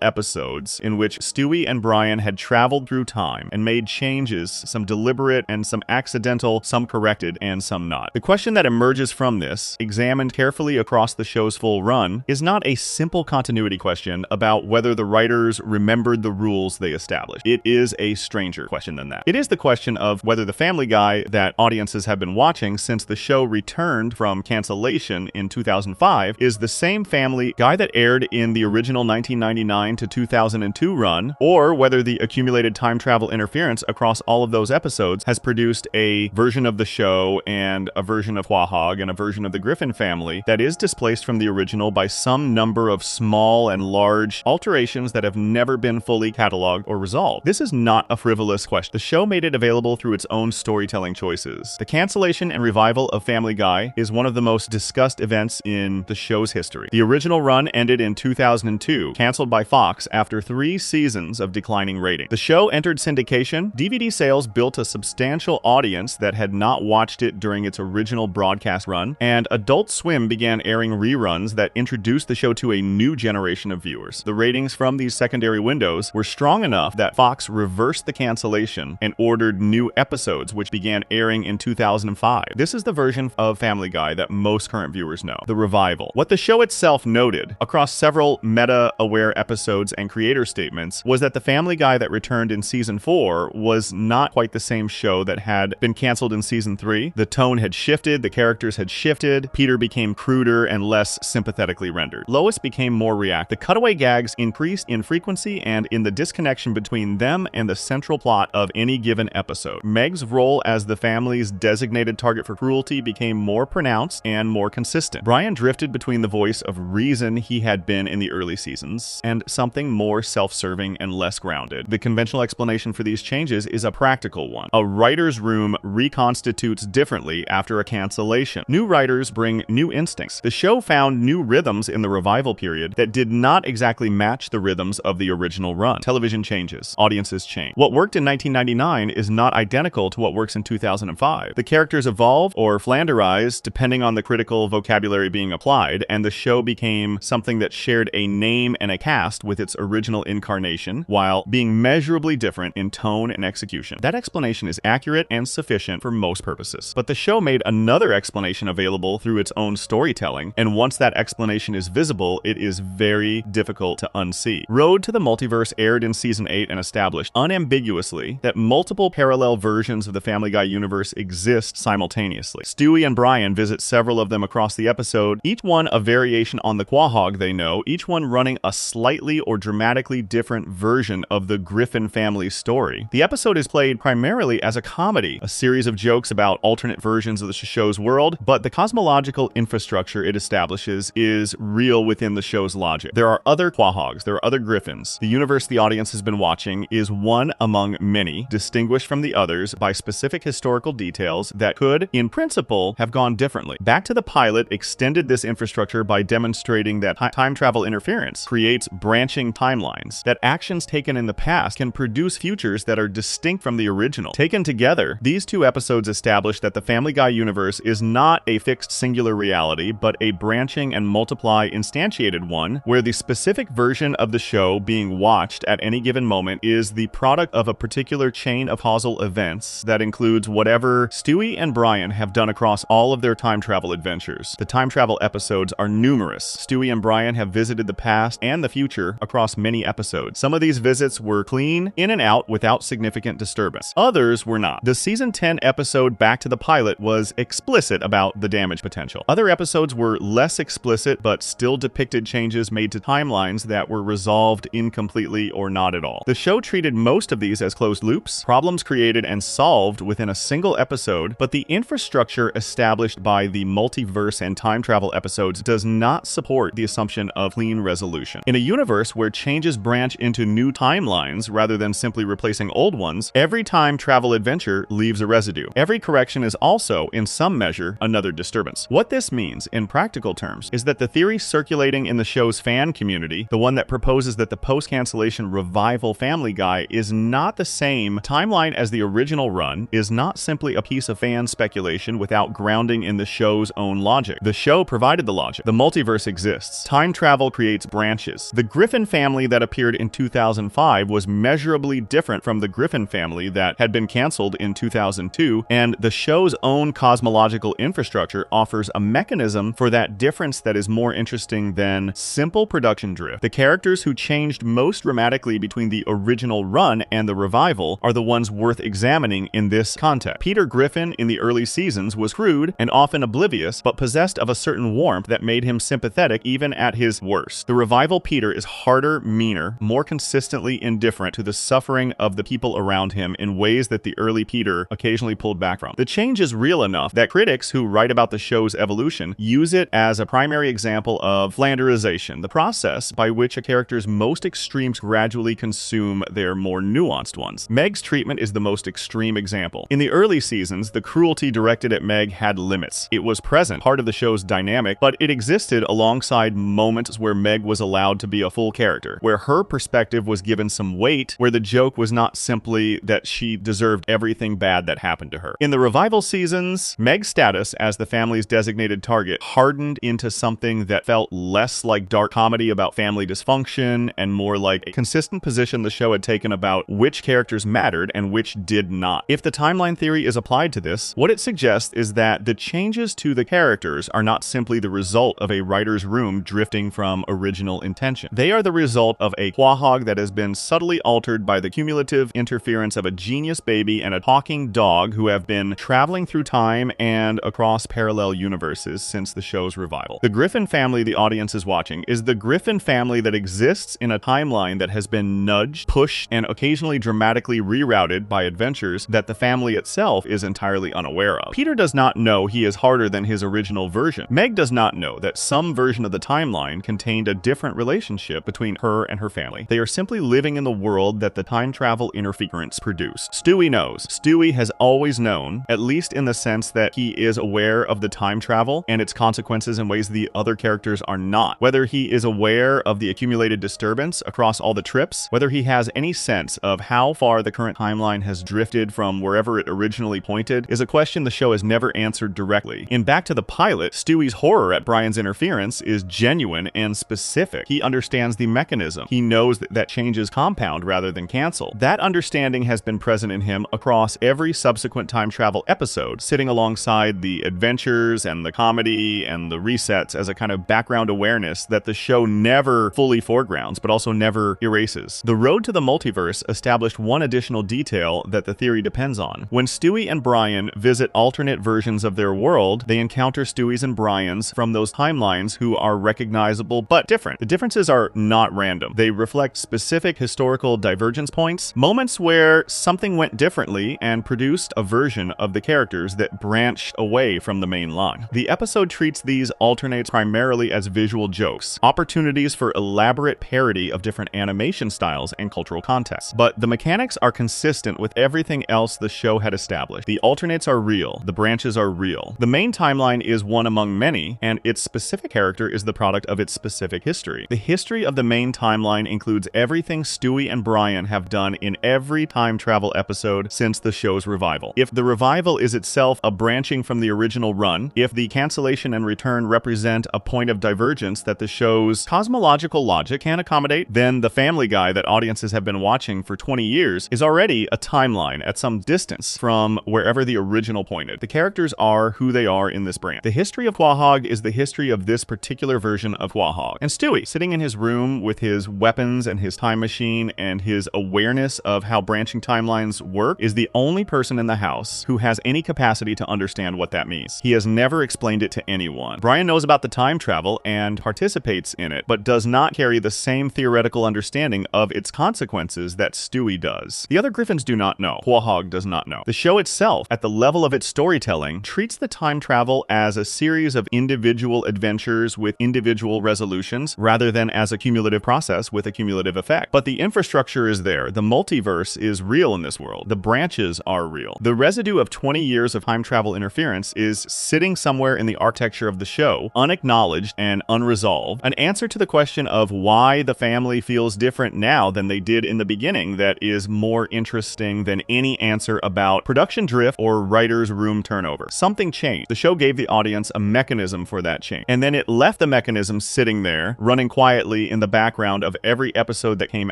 episodes in which Stewie and Brian had traveled through time and made changes, some deliberate and some accidental, some corrected and some not. The question that emerges from this, examined carefully across the show's full run, is not a simple continuity question about whether the writers remembered the rules they established. It is a stranger question than that. It is the question of whether the Family Guy that audiences have been watching since the show returned from cancellation in 2005 is the same Family Guy that aired in the original 1999 to 2002 run, or whether the accumulated time travel interference across all of those episodes has produced a version of the show and a version of Quahog and a version of the Griffin family that is displaced from the original by some number of small and large alterations that have never been fully cataloged or resolved. This is not a frivolous question. The show made it available through its own storytelling choices. The cancellation and revival of Family Guy is one of the most discussed events in the show's history. The original run ended in 2002, canceled by Fox after 3 seasons of declining rating. The show entered syndication. DVD sales built a substantial audience that had not watched it during its original broadcast run, and Adult Swim began airing reruns that introduced the show to a new generation of viewers. The ratings from these secondary windows were strong enough that Fox reversed the cancellation and ordered new episodes, which began airing in 2005. This is the version of Family Guy that most current viewers know, the revival. What the show itself noted across several meta-aware episodes and creator statements was that the Family Guy that returned in season 4 was not quite the same show that had been canceled in season 3. The tone had shifted, the characters had shifted, Peter became cruder and less sympathetically rendered. Lois became more reactive. The cutaway gags increased in frequency and in the disconnection between them and the central plot of any given episode. Meg's role as the family's designated target for cruelty became more pronounced and more consistent. Brian drifted between the voice of reason he had been in the early seasons and something more self-serving and less grounded. The conventional explanation for these changes is a practical one. A writer's room reconstitutes differently after a cancellation. New writers bring new instincts. The show found new rhythms in the revival period that did not exactly match the rhythms of the original run. Television changes. Audiences change. What worked in 1999 is not identical to what works in 2005. The characters evolve or flanderize depending on the critical vocabulary being applied, and the show became something that shared a name and a cast with its original incarnation while being measurably different in tone and execution. That explanation is accurate and sufficient for most purposes. But the show made another explanation available through its own storytelling, and once that explanation is visible, it is very difficult to unsee. Road to the Multiverse aired in season 8 and established unambiguously that multiple parallel versions of the Family Guy universe exist simultaneously. Stewie and Brian visit several of them across the episode, each one a variation on the Quahog they know, each one running a slightly or dramatically different version of the Griffin family story. The episode is played primarily as a comedy, a series of jokes about alternate versions of the show's world, but the cosmological infrastructure it establishes is real within the show's logic. There are other Quahogs, there are other Griffins. The universe the audience has been watching is one among many, distinguished from the others by specific historical details that could, in principle, have gone differently. Back to the Pilot extended this infrastructure by demonstrating that time travel interference creates branching timelines, that actions taken in the past can produce futures that are distinct from the original. Taken together, these two episodes establish that the Family Guy universe is not a fixed singular reality, but a branching and multiply instantiated one, where the specific version of the show being watched at any given moment is the product of a particular chain of causal events that includes whatever Stewie and Brian have done across all of their time travel adventures. The time travel episodes are numerous. Stewie and Brian have visited the past and the future across many episodes. Some of these visits were clean, in and out, without significant disturbance. Others were not. The season 10 episode Back to the Pilot was explicit about the damage potential. Other episodes were less explicit, but still depicted changes made to timelines timelines that were resolved incompletely or not at all. The show treated most of these as closed loops, problems created and solved within a single episode, but the infrastructure established by the multiverse and time travel episodes does not support the assumption of clean resolution. In a universe where changes branch into new timelines rather than simply replacing old ones, every time travel adventure leaves a residue. Every correction is also, in some measure, another disturbance. What this means, in practical terms, is that the theory circulating in the show's fan community, the one that proposes that the post-cancellation revival Family Guy is not the same timeline as the original run, is not simply a piece of fan speculation without grounding in the show's own logic. The show provided the logic. The multiverse exists. Time travel creates branches. The Griffin family that appeared in 2005 was measurably different from the Griffin family that had been canceled in 2002, and the show's own cosmological infrastructure offers a mechanism for that difference that is more interesting than simple production drift. The characters who changed most dramatically between the original run and the revival are the ones worth examining in this context. Peter Griffin in the early seasons was crude and often oblivious, but possessed of a certain warmth that made him sympathetic even at his worst. The revival Peter is harder, meaner, more consistently indifferent to the suffering of the people around him in ways that the early Peter occasionally pulled back from. The change is real enough that critics who write about the show's evolution use it as a primary example of Flanderization, the process by which a character's most extremes gradually consume their more nuanced ones. Meg's treatment is the most extreme example. In the early seasons, the cruelty directed at Meg had limits. It was present, part of the show's dynamic, but it existed alongside moments where Meg was allowed to be a full character, where her perspective was given some weight, where the joke was not simply that she deserved everything bad that happened to her. In the revival seasons, Meg's status as the family's designated target hardened into something that felt less like dark comedy about family dysfunction and more like a consistent position the show had taken about which characters mattered and which did not. If the timeline theory is applied to this, what it suggests is that the changes to the characters are not simply the result of a writer's room drifting from original intention. They are the result of a quahog that has been subtly altered by the cumulative interference of a genius baby and a talking dog who have been traveling through time and across parallel universes since the show's revival. The Griffin family the audience is watching is the Griffin family that exists in a timeline that has been nudged, pushed, and occasionally dramatically rerouted by adventures that the family itself is entirely unaware of. Peter does not know he is harder than his original version. Meg does not know that some version of the timeline contained a different relationship between her and her family. They are simply living in the world that the time travel interference produced. Stewie knows. Stewie has always known, at least in the sense that he is aware of the time travel and its consequences in ways the other characters are not. Whether he is aware of the accumulated disturbance across all the trips, whether he has any sense of how far the current timeline has drifted from wherever it originally pointed, is a question the show has never answered directly. In Back to the Pilot, Stewie's horror at Brian's interference is genuine and specific. He understands the mechanism. He knows that changes compound rather than cancel. That understanding has been present in him across every subsequent time travel episode, sitting alongside the adventures and the comedy and the resets as a kind of background awareness that the show never fully foregrounds, but also never erases. The road to the multiverse established one additional detail that the theory depends on. When Stewie and Brian visit alternate versions of their world, they encounter Stewie's and Brian's from those timelines who are recognizable but different. The differences are not random. They reflect specific historical divergence points, moments where something went differently and produced a version of the characters that branched away from the main line. The episode treats these alternates primarily as visual jokes, opportunities for elaborate parody of different animation styles and cultural contexts. But the mechanics are consistent with everything else the show had established. The alternates are real, the branches are real. The main timeline is one among many, and its specific character is the product of its specific history. The history of the main timeline includes everything Stewie and Brian have done in every time travel episode since the show's revival. If the revival is itself a branching from the original run, if the cancellation and return represent a point of divergence that the show's cosmological logic can accommodate, then the Family Guy that audiences have been watching for 20 years is already a timeline at some distance from wherever the original pointed. The characters are who they are in this branch. The history of Quahog is the history of this particular version of Quahog. And Stewie, sitting in his room with his weapons and his time machine and his awareness of how branching timelines work, is the only person in the house who has any capacity to understand what that means. He has never explained it to anyone. Brian knows about the time travel and participates in it, but does not carry the same theoretical understanding of its consequences that Stewie does. The other Griffins do not know. Quahog does not know. The show itself, at the level of its storytelling, treats the time travel as a series of individual adventures with individual resolutions, rather than as a cumulative process with a cumulative effect. But the infrastructure is there. The multiverse is real in this world. The branches are real. The residue of 20 years of time travel interference is sitting somewhere in the architecture of the show, unacknowledged and unresolved. An answer to the question of why the family feels different now than they did in the beginning that is more interesting than any answer about production drift or writer's room turnover. Something changed. The show gave the audience a mechanism for that change, and then it left the mechanism sitting there, running quietly in the background of every episode that came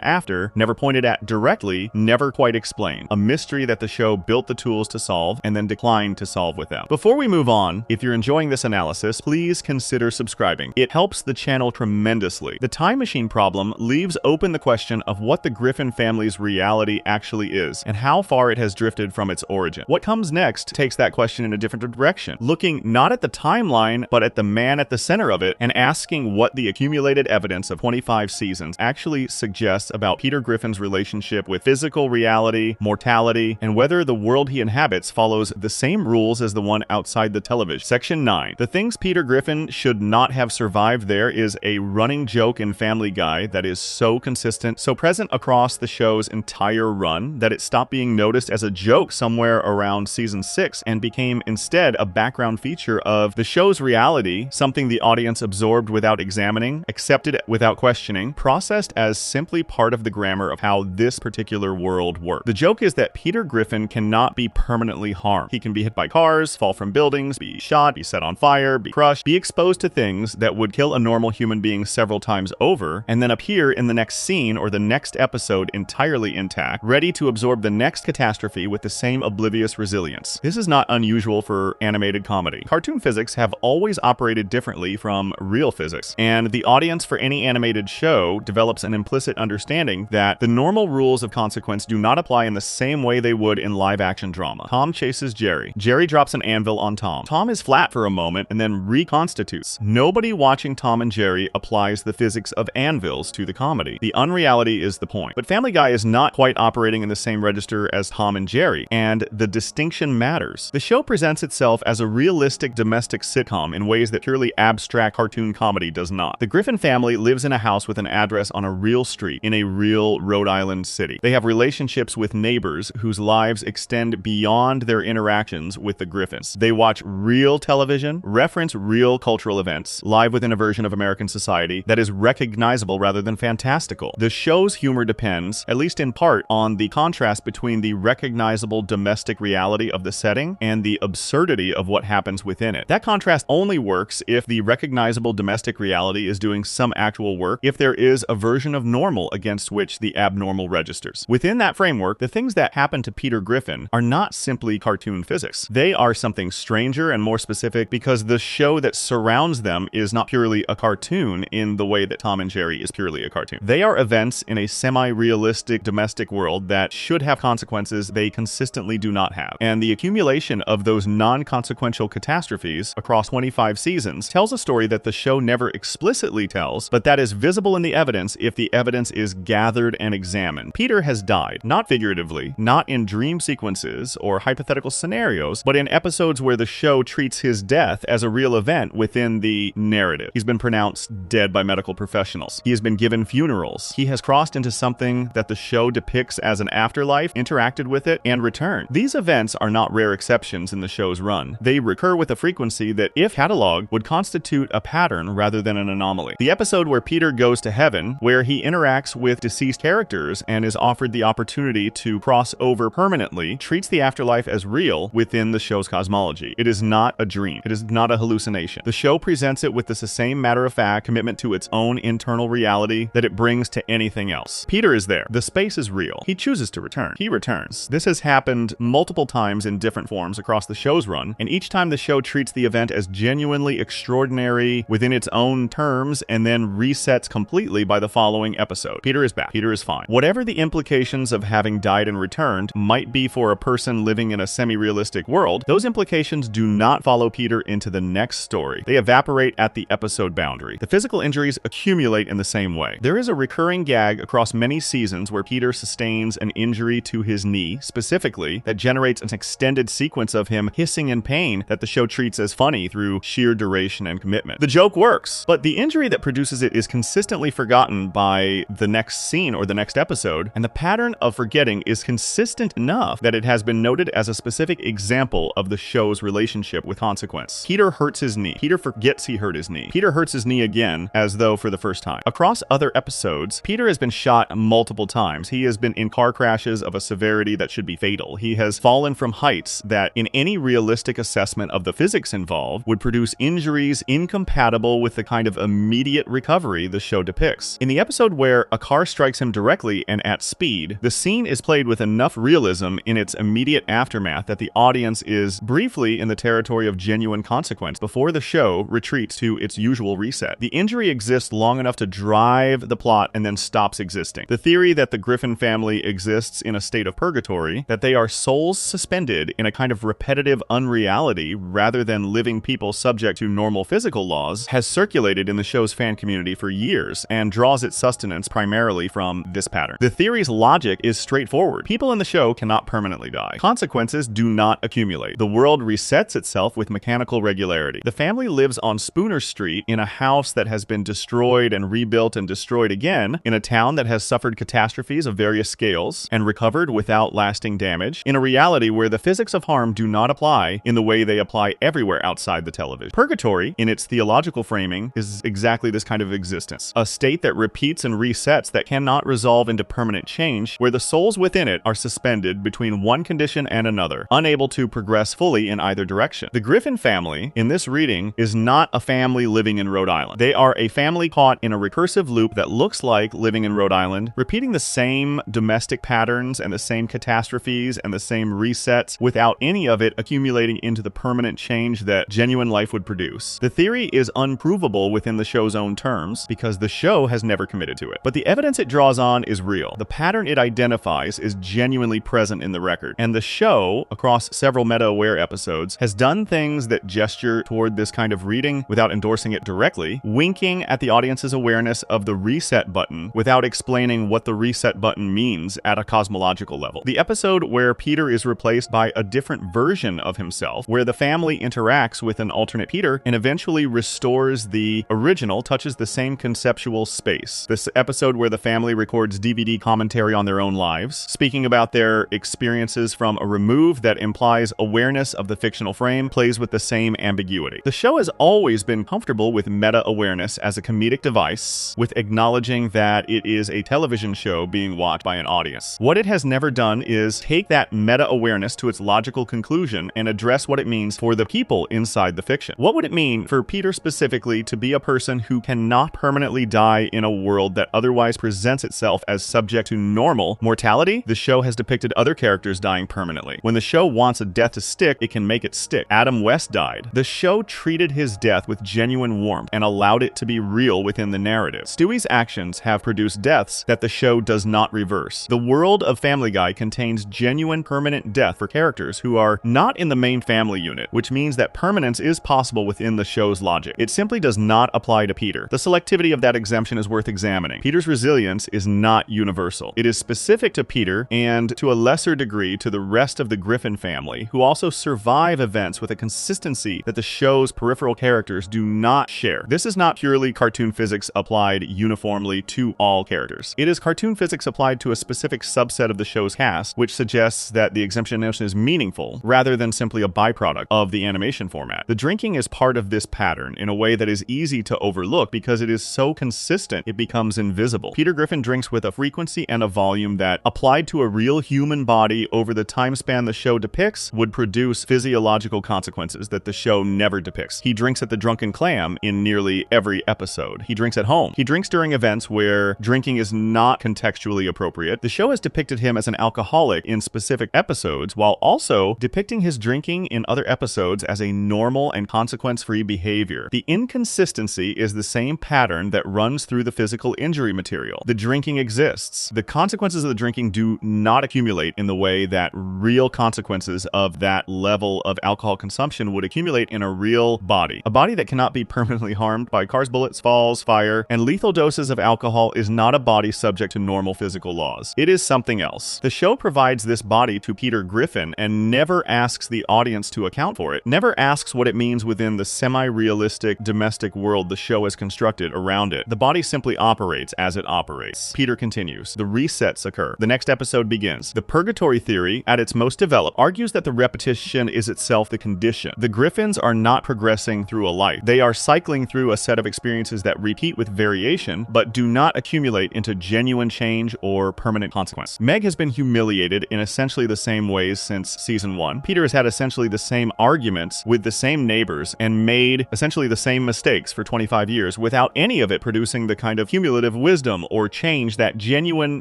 after, never pointed at directly, never quite explained. A mystery that the show built the tools to solve and then declined to solve with them. Before we move on, if you're enjoying this analysis, please consider subscribing. It helps the channel tremendously. The time machine problem leaves open the question of what the Griffin family's reality actually is, and how far it has drifted from its origin. What comes next takes that question in a different direction, looking not at the timeline, but at the man at the center of it, and asking what the accumulated evidence of 25 seasons actually suggests about Peter Griffin's relationship with physical reality, mortality, and whether the world he inhabits follows the same rules as the one outside the television. Section 9. The things Peter Griffin should not have survived there is a running joke in Family Guy that is so consistent, so present across the show's entire run, that it stopped being noticed as a joke somewhere around season 6 and became instead a background feature of the show's reality, something the audience absorbed without examining, accepted without questioning, processed as simply part of the grammar of how this particular world works. The joke is that Peter Griffin cannot be permanently harmed. He can be hit by cars, fall from buildings, be shot, be set on fire, be crushed, be exposed to things that would kill a normal human being several times over, and then appear in the next scene or the next episode entirely intact, ready to absorb the next catastrophe with the same oblivious resilience. This is not unusual for animated comedy. Cartoon physics have always operated differently from real physics, and the audience for any animated show develops an implicit understanding that the normal rules of consequence do not apply in the same way they would in live-action drama. Tom chases Jerry. Jerry drops an anvil on Tom. Tom is flat for a moment and then reconstitutes. Nobody watching Tom and Jerry applies the physics of anvils to the comedy. The unreality is the point. But Family Guy is not quite operating in the same register as Tom and Jerry, and the distinction matters. The show presents itself as a realistic domestic sitcom in ways that purely abstract cartoon comedy does not. The Griffin family lives in a house with an address on a real street in a real Rhode Island city. They have relationships with neighbors whose lives extend beyond their interactions with the Griffins. They watch real television, reference real cultural events, live within a version of American society that is recognizable rather than fantastical. The show's humor depends, at least in part, on the contrast between the recognizable domestic reality of the setting and the absurdity of what happens within it. That contrast only works if the recognizable domestic reality is doing some actual work, if there is a version of normal against which the abnormal registers. Within that framework, the things that happen to Peter Griffin are not simply cartoon physics. They are something stranger and more specific because the show that surrounds them is not purely a cartoon in the way that Tom and Jerry is purely a cartoon. They are events in a semi-realistic domestic world that should have consequences they consistently do not have. And the accumulation of those non-consequential catastrophes across 25 seasons tells a story that the show never explicitly tells, but that is visible in the evidence if the evidence is gathered and examined. Peter has died, not figuratively, not in dream sequences or hypothetical scenarios, but in episodes where the show treats his death as a real event within the narrative. He's been pronounced dead by medical professionals. He has been given funerals. He has crossed into something that the show depicts as an afterlife, interacted with it, and returned. These events are not rare exceptions in the show's run. They recur with a frequency that, if cataloged, would constitute a pattern rather than an anomaly. The episode where Peter goes to heaven, where he interacts with deceased characters and is offered the opportunity to cross over permanently, treats the afterlife as real within the show's cosmology. It is not a dream. It is not a hallucination. The show presents it with the same matter-of-fact commitment to its own internal reality that it brings to anything else. Peter is there. The space is real. He chooses to return. He returns. This has happened multiple times in different forms across the show's run, and each time the show treats the event as genuinely extraordinary within its own terms and then resets completely by the following episode. Peter is back. Peter is fine. Whatever the implications of having died and returned might be for a person living in a semi-realistic world, those implications do not follow Peter into the next story. They evaporate at the episode boundary. The physical injuries accumulate in the same way. There is a recurring gag across many seasons where Peter sustains an injury to his knee, specifically, that generates an extended sequence of him hissing in pain that the show treats as funny through sheer duration and commitment. The joke works, but the injury that produces it is consistently forgotten by the next scene or the next episode, and the pattern of forgetting is consistent enough that it has been noted as a specific example of the show's relationship with consequence. Peter hurts his knee. Peter forgets he hurt his knee. Peter hurts his knee again, as though for the first time. Across other episodes, Peter has been shot multiple times. He has been in car crashes of a severity that should be fatal. He has fallen from heights that, in any realistic assessment of the physics involved, would produce injuries incompatible with the kind of immediate recovery the show depicts. In the episode where a car strikes him directly and at speed, the scene is played with enough realism in its immediate aftermath that the audience is briefly in the territory of genuine consequence before the show retreats to its usual reset. The injury exists long enough to drive the plot and then stops existing. The theory that the Griffin family exists in a state of purgatory, that they are souls suspended in a kind of repetitive unreality rather than living people subject to normal physical laws, has circulated in the show's fan community for years and draws its sustenance primarily from this pattern. The theory's logic is straightforward. People in the show cannot permanently die. Consequences do not accumulate. The world resets itself with mechanical regularity. The family lives on Spooner Street in a house that has been destroyed and rebuilt and destroyed again, in a town that has suffered catastrophes of various scales and recovered without lasting damage, in a reality where the physics of harm do not apply in the way they apply everywhere outside the television. Purgatory, in its theological framing, is exactly this kind of existence. A state that repeats and resets that cannot resolve into permanent change, where the souls within it are suspended between one condition and another, unable to progress fully in either direction. The Griffin family, in this reading, is not a family living in Rhode Island. They are a family caught in a recursive loop that looks like living in Rhode Island, repeating the same domestic patterns and the same catastrophes and the same resets without any of it accumulating into the permanent change that genuine life would produce. The theory is unprovable within the show's own terms because the show has never committed to it. But the evidence it draws on is real. The pattern it identifies is genuinely present in the record. And the show, across several meta-aware episodes, has done things that gesture toward this kind of reading without endorsing it directly, winking at the audience's awareness of the reset button without explaining what the reset button means at a cosmological level. The episode where Peter is replaced by a different version of himself, where the family interacts with an alternate Peter and eventually restores the original, touches the same conceptual space. This episode where the family records DVD commentary on their own lives, speaking about their experiences from a remove that implies awareness of the fictional frame, plays with the same ambiguity. The show has always been comfortable with meta-awareness as a comedic device, with acknowledging that it is a television show being watched by an audience. What it has never done is take that meta-awareness to its logical conclusion and address what it means for the people inside the fiction. What would it mean for Peter specifically to be a person who cannot permanently die in a world that otherwise presents itself as subject to normal mortality? The show has depicted other characters dying permanently. When the show wants a death to stick, it can make it stick. Adam West died. The show treated his death with genuine warmth and allowed it to be real within the narrative. Stewie's actions have produced deaths that the show does not reverse. The world of Family Guy contains genuine permanent death for characters who are not in the main family unit, which means that permanence is possible within the show's logic. It simply does not apply to Peter. The selectivity of that exemption is worth examining. Peter's resilience is not universal. It is specific to Peter and, to a lesser degree, to the rest of the Griffin family, who also survive events with a consistency that the show's peripheral characters do not share. This is not purely cartoon physics applied uniformly to all characters. It is cartoon physics applied to a specific subset of the show's cast, which suggests that the exemption notion is meaningful, rather than simply a byproduct of the animation format. The drinking is part of this pattern in a way that is easy to overlook because it is so consistent it becomes invisible. Peter Griffin drinks with a frequency and a volume that, applied to a real human body over the time span the show depicts, would produce physiological consequences that the show never depicts. He drinks at the Drunken Clam in nearly every episode. He drinks at home. He drinks during events where drinking is not contextually appropriate. The show has depicted him as an alcoholic in specific episodes, while also depicting his drinking in other episodes as a normal and consequence-free behavior. The inconsistency is the same pattern that runs through the physical injury material. The drinking exists. The consequences of the drinking do not accumulate in the way that real consequences of that level of alcohol consumption would accumulate in a real body. A body that cannot be permanently harmed by cars, bullets, fall, falls, fire, and lethal doses of alcohol is not a body subject to normal physical laws. It is something else. The show provides this body to Peter Griffin and never asks the audience to account for it, never asks what it means within the semi-realistic domestic world the show has constructed around it. The body simply operates as it operates. Peter continues. The resets occur. The next episode begins. The purgatory theory, at its most developed, argues that the repetition is itself the condition. The Griffins are not progressing through a life. They are cycling through a set of experiences that repeat with variation, but do not accumulate into genuine change or permanent consequence. Meg has been humiliated in essentially the same ways since season 1. Peter has had essentially the same arguments with the same neighbors and made essentially the same mistakes for 25 years without any of it producing the kind of cumulative wisdom or change that genuine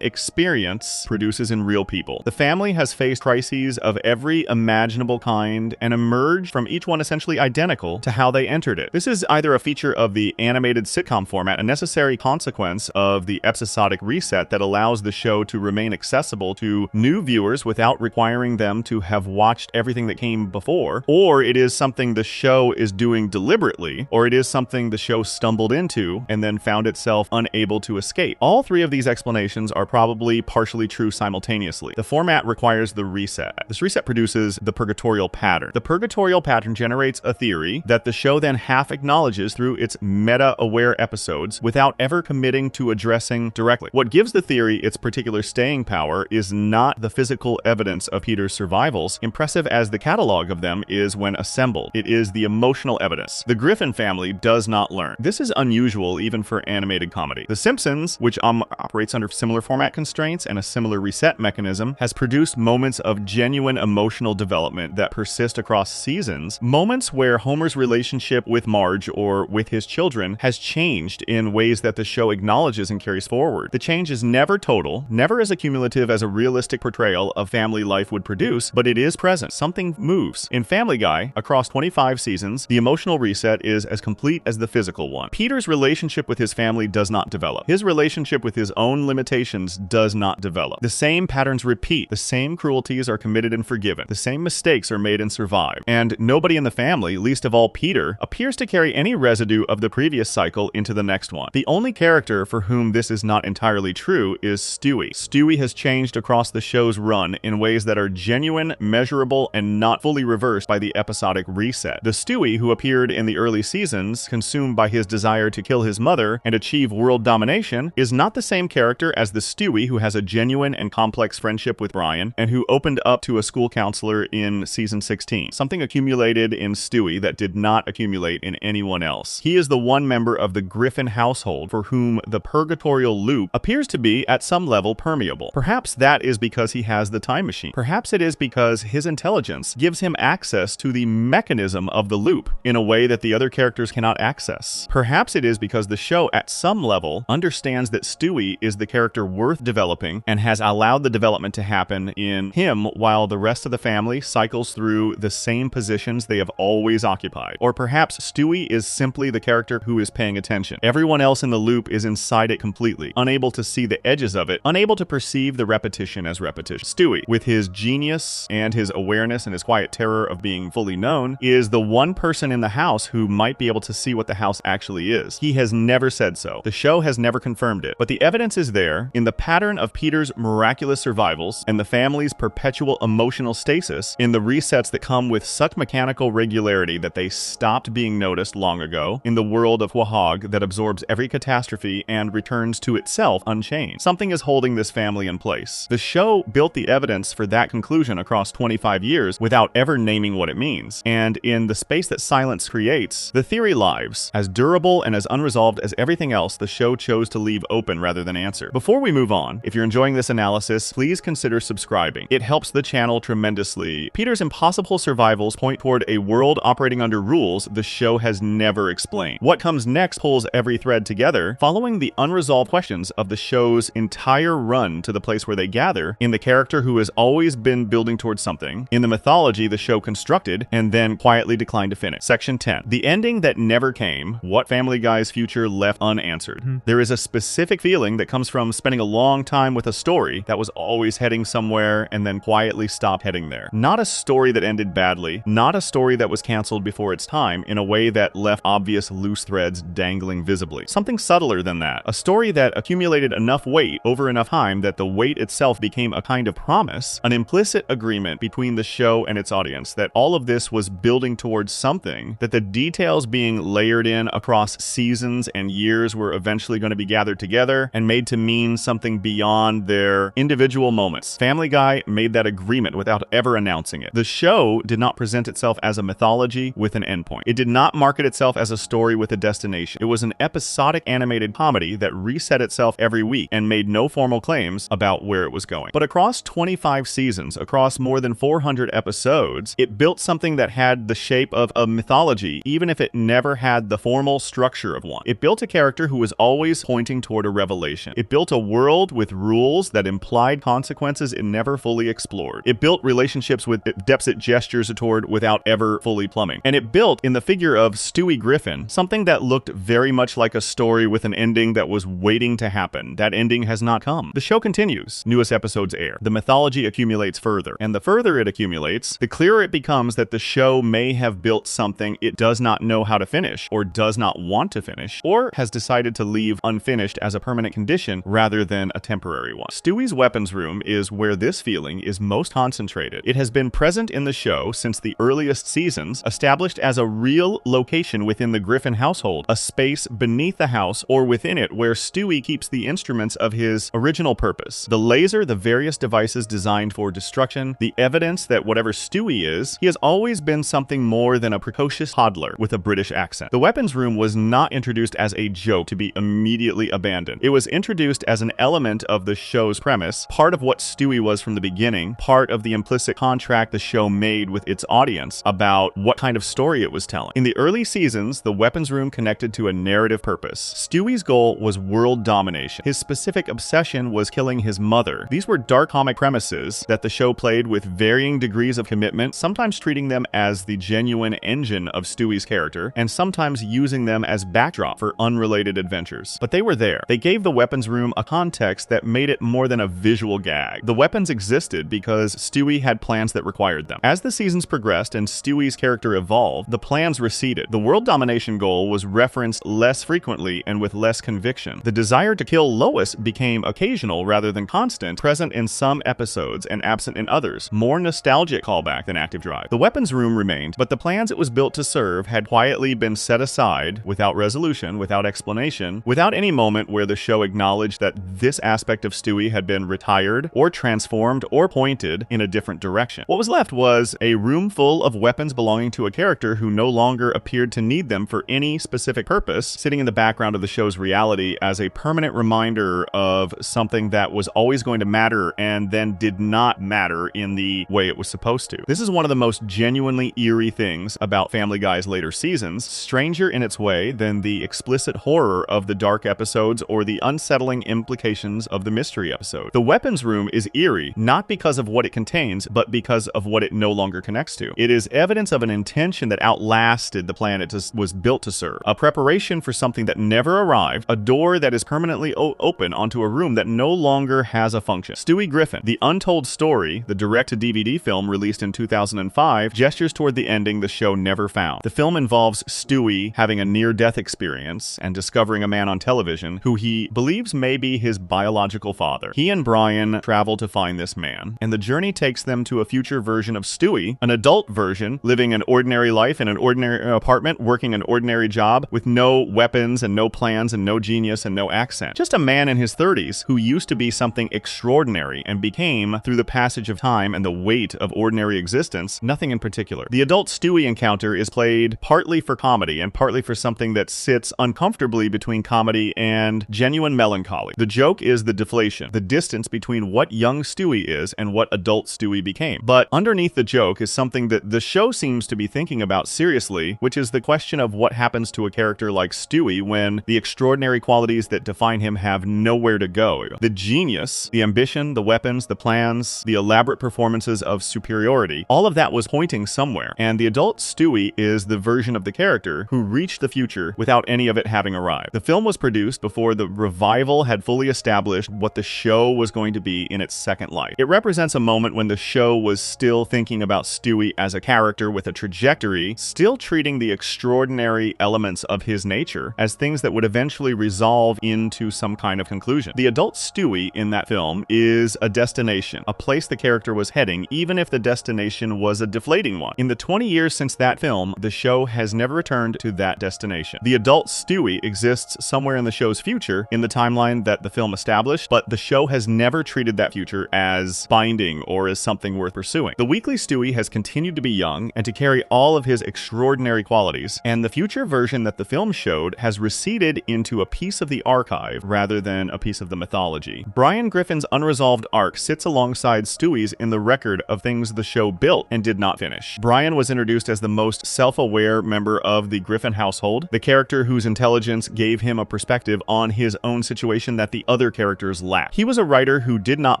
experience produces in real people. The family has faced crises of every imaginable kind and emerged from each one essentially identical to how they entered it. This is either a feature of the animated sitcom format, a necessary consequence of the episodic reset that allows the show to remain accessible to new viewers without requiring them to have watched everything that came before, or it is something the show is doing deliberately, or it is something the show stumbled into and then found itself unable to escape. All three of these explanations are probably partially true simultaneously. The format requires the reset. This reset produces the purgatorial pattern. The purgatorial pattern generates a theory that the show then half acknowledges through its meta-aware episodes without ever committing to addressing directly. What gives the theory its particular staying power is not the physical evidence of Peter's survivals, impressive as the catalog of them is when assembled. It is the emotional evidence. The Griffin family does not learn. This is unusual even for animated comedy. The Simpsons, which operates under similar format constraints and a similar reset mechanism, has produced moments of genuine emotional development that persist across seasons, moments where Homer's relationship with Marge or with his children has changed in ways that the show acknowledges and carries forward. The change is never total, never as accumulative as a realistic portrayal of family life would produce, but it is present. Something moves. In Family Guy, across 25 seasons, the emotional reset is as complete as the physical one. Peter's relationship with his family does not develop. His relationship with his own limitations does not develop. The same patterns repeat. The same cruelties are committed and forgiven. The same mistakes are made and survived. And nobody in the family, least of all Peter, appears to carry any residue of the previous cycle into the next one. The only character for whom this is not entirely true is Stewie. Stewie has changed across the show's run in ways that are genuine, measurable, and not fully reversed by the episodic reset. The Stewie who appeared in the early seasons, consumed by his desire to kill his mother and achieve world domination, is not the same character as the Stewie who has a genuine and complex friendship with Brian and who opened up to a school counselor in season 16. Something accumulated in Stewie that did not accumulate in anyone else. He is the one member of the Griffin household for whom the purgatorial loop appears to be at some level permeable. Perhaps that is because he has the time machine. Perhaps it is because his intelligence gives him access to the mechanism of the loop in a way that the other characters cannot access. Perhaps it is because the show at some level understands that Stewie is the character worth developing and has allowed the development to happen in him while the rest of the family cycles through the same positions they have always occupied. Or perhaps Stewie is simply the character who is paying attention. Everyone else in the loop is inside it completely, unable to see the edges of it, unable to perceive the repetition as repetition. Stewie, with his genius and his awareness and his quiet terror of being fully known, is the one person in the house who might be able to see what the house actually is. He has never said so. The show has never confirmed it, but the evidence is there in the pattern of Peter's miraculous survivals and the family's perpetual emotional stasis, in the resets that come with such mechanical regularity that they stopped being noticed long ago, in the world of Quahog that absorbs every catastrophe and returns to itself unchanged. Something is holding this family in place. The show built the evidence for that conclusion across 25 years without ever naming what it means. And in the space that silence creates, the theory lives, as durable and as unresolved as everything else the show chose to leave open rather than answer. Before we move on, if you're enjoying this analysis, please consider subscribing. It helps the channel tremendously. Peter's impossible survivals point toward a world operating under rules the show has never explained. What comes next pulls every thread together, following the unresolved questions of the show's entire run to the place where they gather, in the character who has always been building towards something, in the mythology the show constructed and then quietly declined to finish. Section 10. The ending that never came, what Family Guy's future left unanswered. There is a specific feeling that comes from spending a long time with a story that was always heading somewhere and then quietly stopped heading there. Not a story that ended badly, not a story that was canceled before its time in a way that left obvious loose threads dangling visibly. Something subtler than that. A story that accumulated enough weight over enough time that the weight itself became a kind of promise, an implicit agreement between the show and its audience that all of this was building towards something, that the details being layered in across seasons and years were eventually going to be gathered together and made to mean something beyond their individual moments. Family Guy made that agreement without ever announcing it. The show did not present itself as a mythology with an endpoint. It did not market itself as a story with a destination. It was an episodic animated comedy that reset itself every week and made no formal claims about where it was going. But across 25 seasons, across more than 400 episodes, it built something that had the shape of a mythology, even if it never had the formal structure of one. It built a character who was always pointing toward a revelation. It built a world with rules that implied consequences it never fully explored. It built relationships with depths it gestures toward without ever fully plumbing. And it built, in the figure of Stewie Griffin, something that looked very much like a story with an ending that was waiting to happen. That ending has not come. The show continues. Newest episodes air. The mythology accumulates further. And the further it accumulates, the clearer it becomes that the show may have built something it does not know how to finish, or does not want to finish, or has decided to leave unfinished as a permanent condition rather than a temporary one. Stewie's weapons room is where this feeling is most concentrated. It has been present in the show since the earliest seasons, established as a real location within the Griffin household, a space beneath the house or within it where Stewie keeps the instruments of his original purpose. The laser, the various devices designed for destruction, the evidence that whatever Stewie is, he has always been something more than a precocious toddler with a British accent. The weapons room was not introduced as a joke to be immediately abandoned. It was introduced as an element of the show's premise, part of what Stewie was from the beginning, part of the implicit contract the show made with its audience about what kind of story it was telling. In the early seasons, the weapons room connected to a narrative purpose. Stewie's goal was world domination. His specific obsession was killing his mother. These were dark comic premises that the show played with varying degrees of commitment, sometimes treating them as the genuine engine of Stewie's character, and sometimes using them as backdrop for unrelated adventures. But they were there. They gave the weapons room a context that made it more than a visual gag. The weapons existed because Stewie had plans that required them. As the seasons progressed and Stewie's character evolved, the plans receded. The world domination goal was referenced less frequently and with less conviction. The desire to kill Lois became occasional rather than constant, present in some episodes and absent in others, more nostalgic callback than active drive. The weapons room remained, but the plans it was built to serve had quietly been set aside without resolution, without explanation, without any moment where the show acknowledged that this aspect of Stewie had been retired or transformed or pointed in a different direction. What was left was a room full of weapons belonging to a character who no longer appeared to need them for any specific purpose, sitting in the background of the show's reality as a permanent reminder of something that was always going to matter and then did not matter in the way it was supposed to. This is one of the most genuinely eerie things about Family Guy's later seasons, stranger in its way than the explicit horror of the dark episodes or the unsettling implications of the mystery episode. The weapons room is eerie, not because of what it contains, but because of what it no longer connects to. It is evidence of an intention that outlasted the plan it was built to serve, a preparation for something that never arrived, a door that is permanently open onto a room that no longer has a function. Stewie Griffin, The Untold Story, the direct-to-DVD film released in 2005, gestures toward the ending the show never found. The film involves Stewie having a near-death experience and discovering a man on television who he believes may be his biological father. He and Brian travel to find this man, and the journey takes them to a future version of Stewie, an adult version, living an ordinary life in an ordinary apartment, working an ordinary job, with no weapons and no plans and no genius and no accent. Just a man in his 30s who used to be something extraordinary and became, through the passage of time and the weight of ordinary existence, nothing in particular. The adult Stewie encounter is played partly for comedy and partly for something that sits uncomfortably between comedy and genuine melancholy. The joke is the deflation, the distance between what young Stewie is and what adult Stewie became. But underneath the joke is something that the show seems to be thinking about seriously, which is the question of what happens to a character like Stewie when the extraordinary qualities that define him have nowhere to go. The genius, the ambition, the weapons, the plans, the elaborate performances of superiority, all of that was pointing somewhere. And the adult Stewie is the version of the character who reached the future without any of it having arrived. The film was produced before the revival had fully established what the show was going to be in its second life. It represents a moment when the show was still thinking about Stewie as a character with a trajectory, still treating the extraordinary elements of his nature as things that would eventually resolve into some kind of conclusion. The adult Stewie in that film is a destination, a place the character was heading, even if the destination was a deflating one. In the 20 years since that film, the show has never returned to that destination. The adult Stewie exists somewhere in the show's future, in the timeline that the film established, but the show has never treated that future as binding or as something worth pursuing. The weekly Stewie has continued to be young and to carry all of his extraordinary qualities, and the future version that the film showed has receded into a piece of the archive rather than a piece of the mythology. Brian Griffin's unresolved arc sits alongside Stewie's in the record of things the show built and did not finish. Brian was introduced as the most self-aware member of the Griffin household, the character whose intelligence gave him a perspective on his own situation that the other characters lacked. He was a writer who did not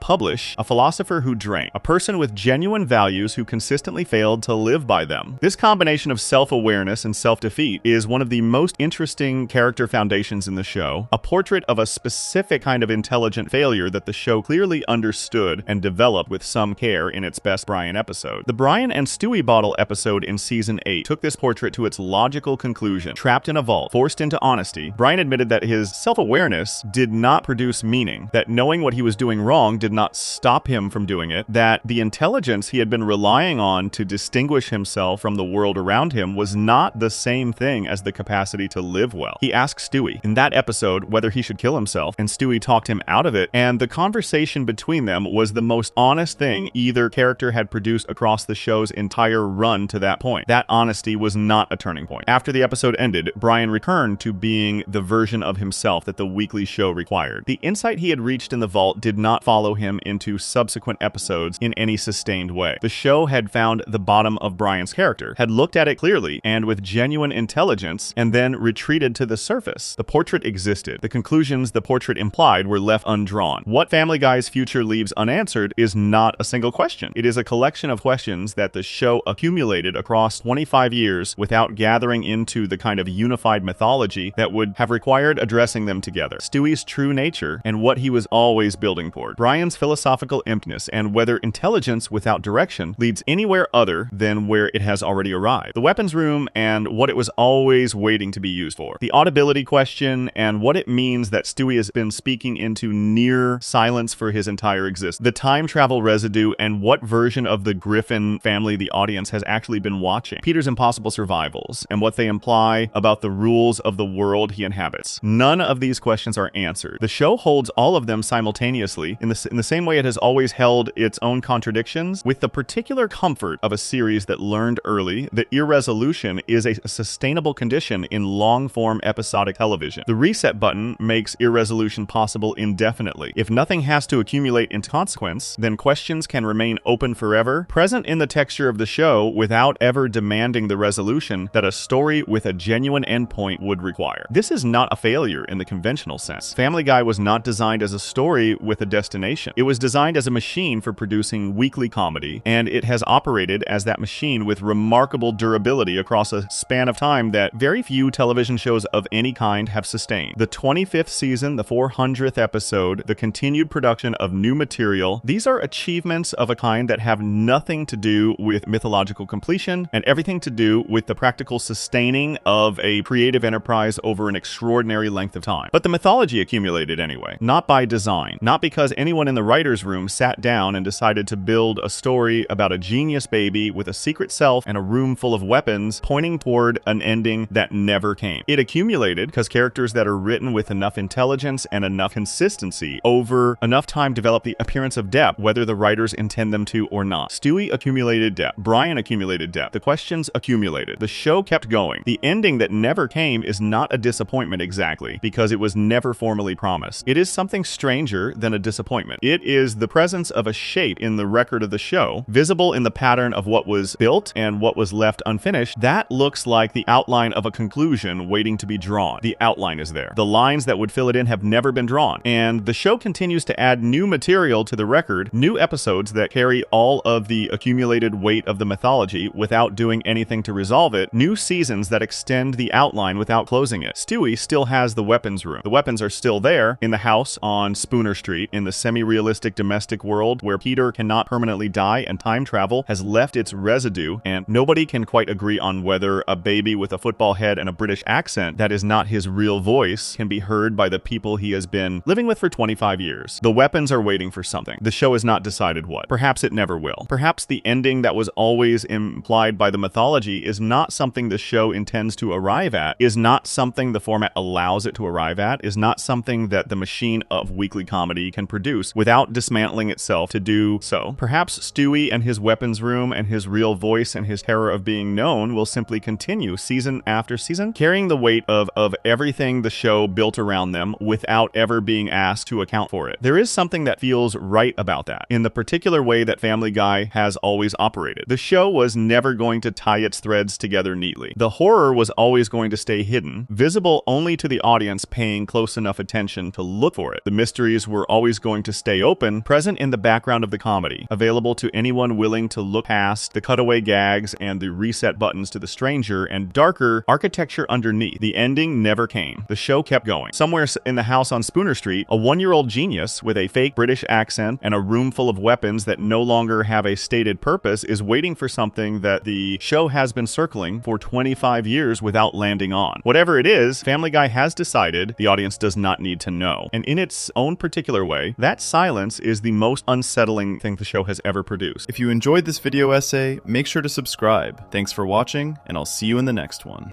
publish, a philosopher who drank, a person with genuine values who consistently failed to live by them. This combination of self-awareness and self-defeat is one of the most interesting character foundations in the show, a portrait of a specific kind of intelligent failure that the show clearly understood and developed with some care in its best Brian episode. The Brian and Stewie bottle episode in season 8 took this portrait to its logical conclusion. Trapped in a vault, forced into honesty, Brian admitted that his self-awareness did not produce meaning, that knowing what he was doing wrong did not stop him from doing it, that the intelligence he had been relying on to distinguish himself from the world around him was not the same thing as the capacity to live well. He asked Stewie in that episode whether he should kill himself, and Stewie talked him out of it, and the conversation between them was the most honest thing either character had produced across the show's entire run to that point. That honesty was not a turning point. After the episode ended, Brian returned to being the version of himself that the weekly show required. The insight he had reached in the vault did not follow him into subsequent episodes in any sustained way. The show had found the bottom of Brian's character, had looked at it clearly and with genuine intelligence, and then retreated to the surface. The portrait existed. The conclusions the portrait implied were left undrawn. What Family Guy's future leaves unanswered is not a single question. It is a collection of questions that the show accumulated across 25 years without gathering into the kind of unified mythology that would have required addressing them together. Stewie's true nature and what he was always building toward. Brian's philosophical emptiness and whether intelligence without direction leads anywhere other than where it has already arrived. The weapons room and what it was always waiting to be used for. The audibility question and what it means that Stewie has been speaking into near silence for his entire existence. The time travel residue and what version of the Griffin family the audience has actually been watching. Peter's impossible survivals and what they imply about the rules of the world he inhabits. None of these questions are answered. The show holds all of them simultaneously in the same way it has always held its own contradictions, with the particular comfort of a series that learned early that irresolution is a sustainable condition in long-form episodic television. The reset button makes irresolution possible indefinitely. If nothing has to accumulate into consequence, then questions can remain open forever, present in the texture of the show without ever demanding the resolution that a story with a genuine endpoint would require. This is not a failure in the conventional sense. Family Guy was not designed as a story with a destination. It was designed as a machine for producing weekly comedy, and it has operated as that machine with remarkable durability across a span of time that very few television shows of any kind have sustained. The 25th season, the 400th episode, the continued production of new material, these are achievements of a kind that have nothing to do with mythological completion and everything to do with the practical sustaining of a creative enterprise over an extraordinary length of time. But the mythology accumulated anyway, not by design, not because anyone in the writer's room sat down and decided to build a story about a genius baby with a secret self and a room full of weapons pointing toward an ending that never came. It accumulated because characters that are written with enough intelligence and enough consistency over enough time develop the appearance of depth, whether the writers intend them to or not. Stewie accumulated depth. Brian accumulated depth. The questions accumulated. The show kept going. The ending that never came is not a disappointment exactly, because it was never formally promised. It is something stranger than a disappointment. It is the presence of a shape in the record of the show, visible in the pattern of what was built and what was left unfinished. That looks like the outline of a conclusion waiting to be drawn. The outline is there. The lines that would fill it in have never been drawn. And the show continues to add new material to the record, new episodes that carry all of the accumulated weight of the mythology without doing anything to resolve it, new seasons that extend the outline without closing it. Stewie still has the weapons room. The weapons are still there in the house on Spooner Street, in the semi-realistic domestic world where Peter cannot permanently die and time travel has left its residue, and nobody can quite agree on whether a baby with a football head and a British accent that is not his real voice can be heard by the people he has been living with for 25 years. The weapons are waiting for something. The show has not decided what. Perhaps it never will. Perhaps the ending that was always implied by the mythology is not something the show intends to arrive at, is not something the format allows it to arrive at, is not something that the machine of weekly comedy can produce without dismantling itself to do so. Perhaps Stewie and his weapons room and his real voice and his terror of being known will simply continue season after season, carrying the weight of everything the show built around them without ever being asked to account for it. There is something that feels right about that, in the particular way that Family Guy has always operated. The show was never going to tie its threads together neatly. The horror was always going to stay hidden, visible only to the audience paying close enough attention to look for it. The mysteries were always going to stay open, present in the background of the comedy, available to anyone willing to look past the cutaway gags and the reset buttons to the stranger and darker architecture underneath. The ending never came. The show kept going. Somewhere in the house on Spooner Street, a 1-year-old genius with a fake British accent and a room full of weapons that no longer have a stated purpose is waiting for something that the show has been circling for 25 years without landing on. Whatever it is, Family Guy has decided the audience does not need to know. And in its own particular way, that silence is the most unsettling thing the show has ever produced. If you enjoyed this video essay, make sure to subscribe. Thanks for watching, and I'll see you in the next one.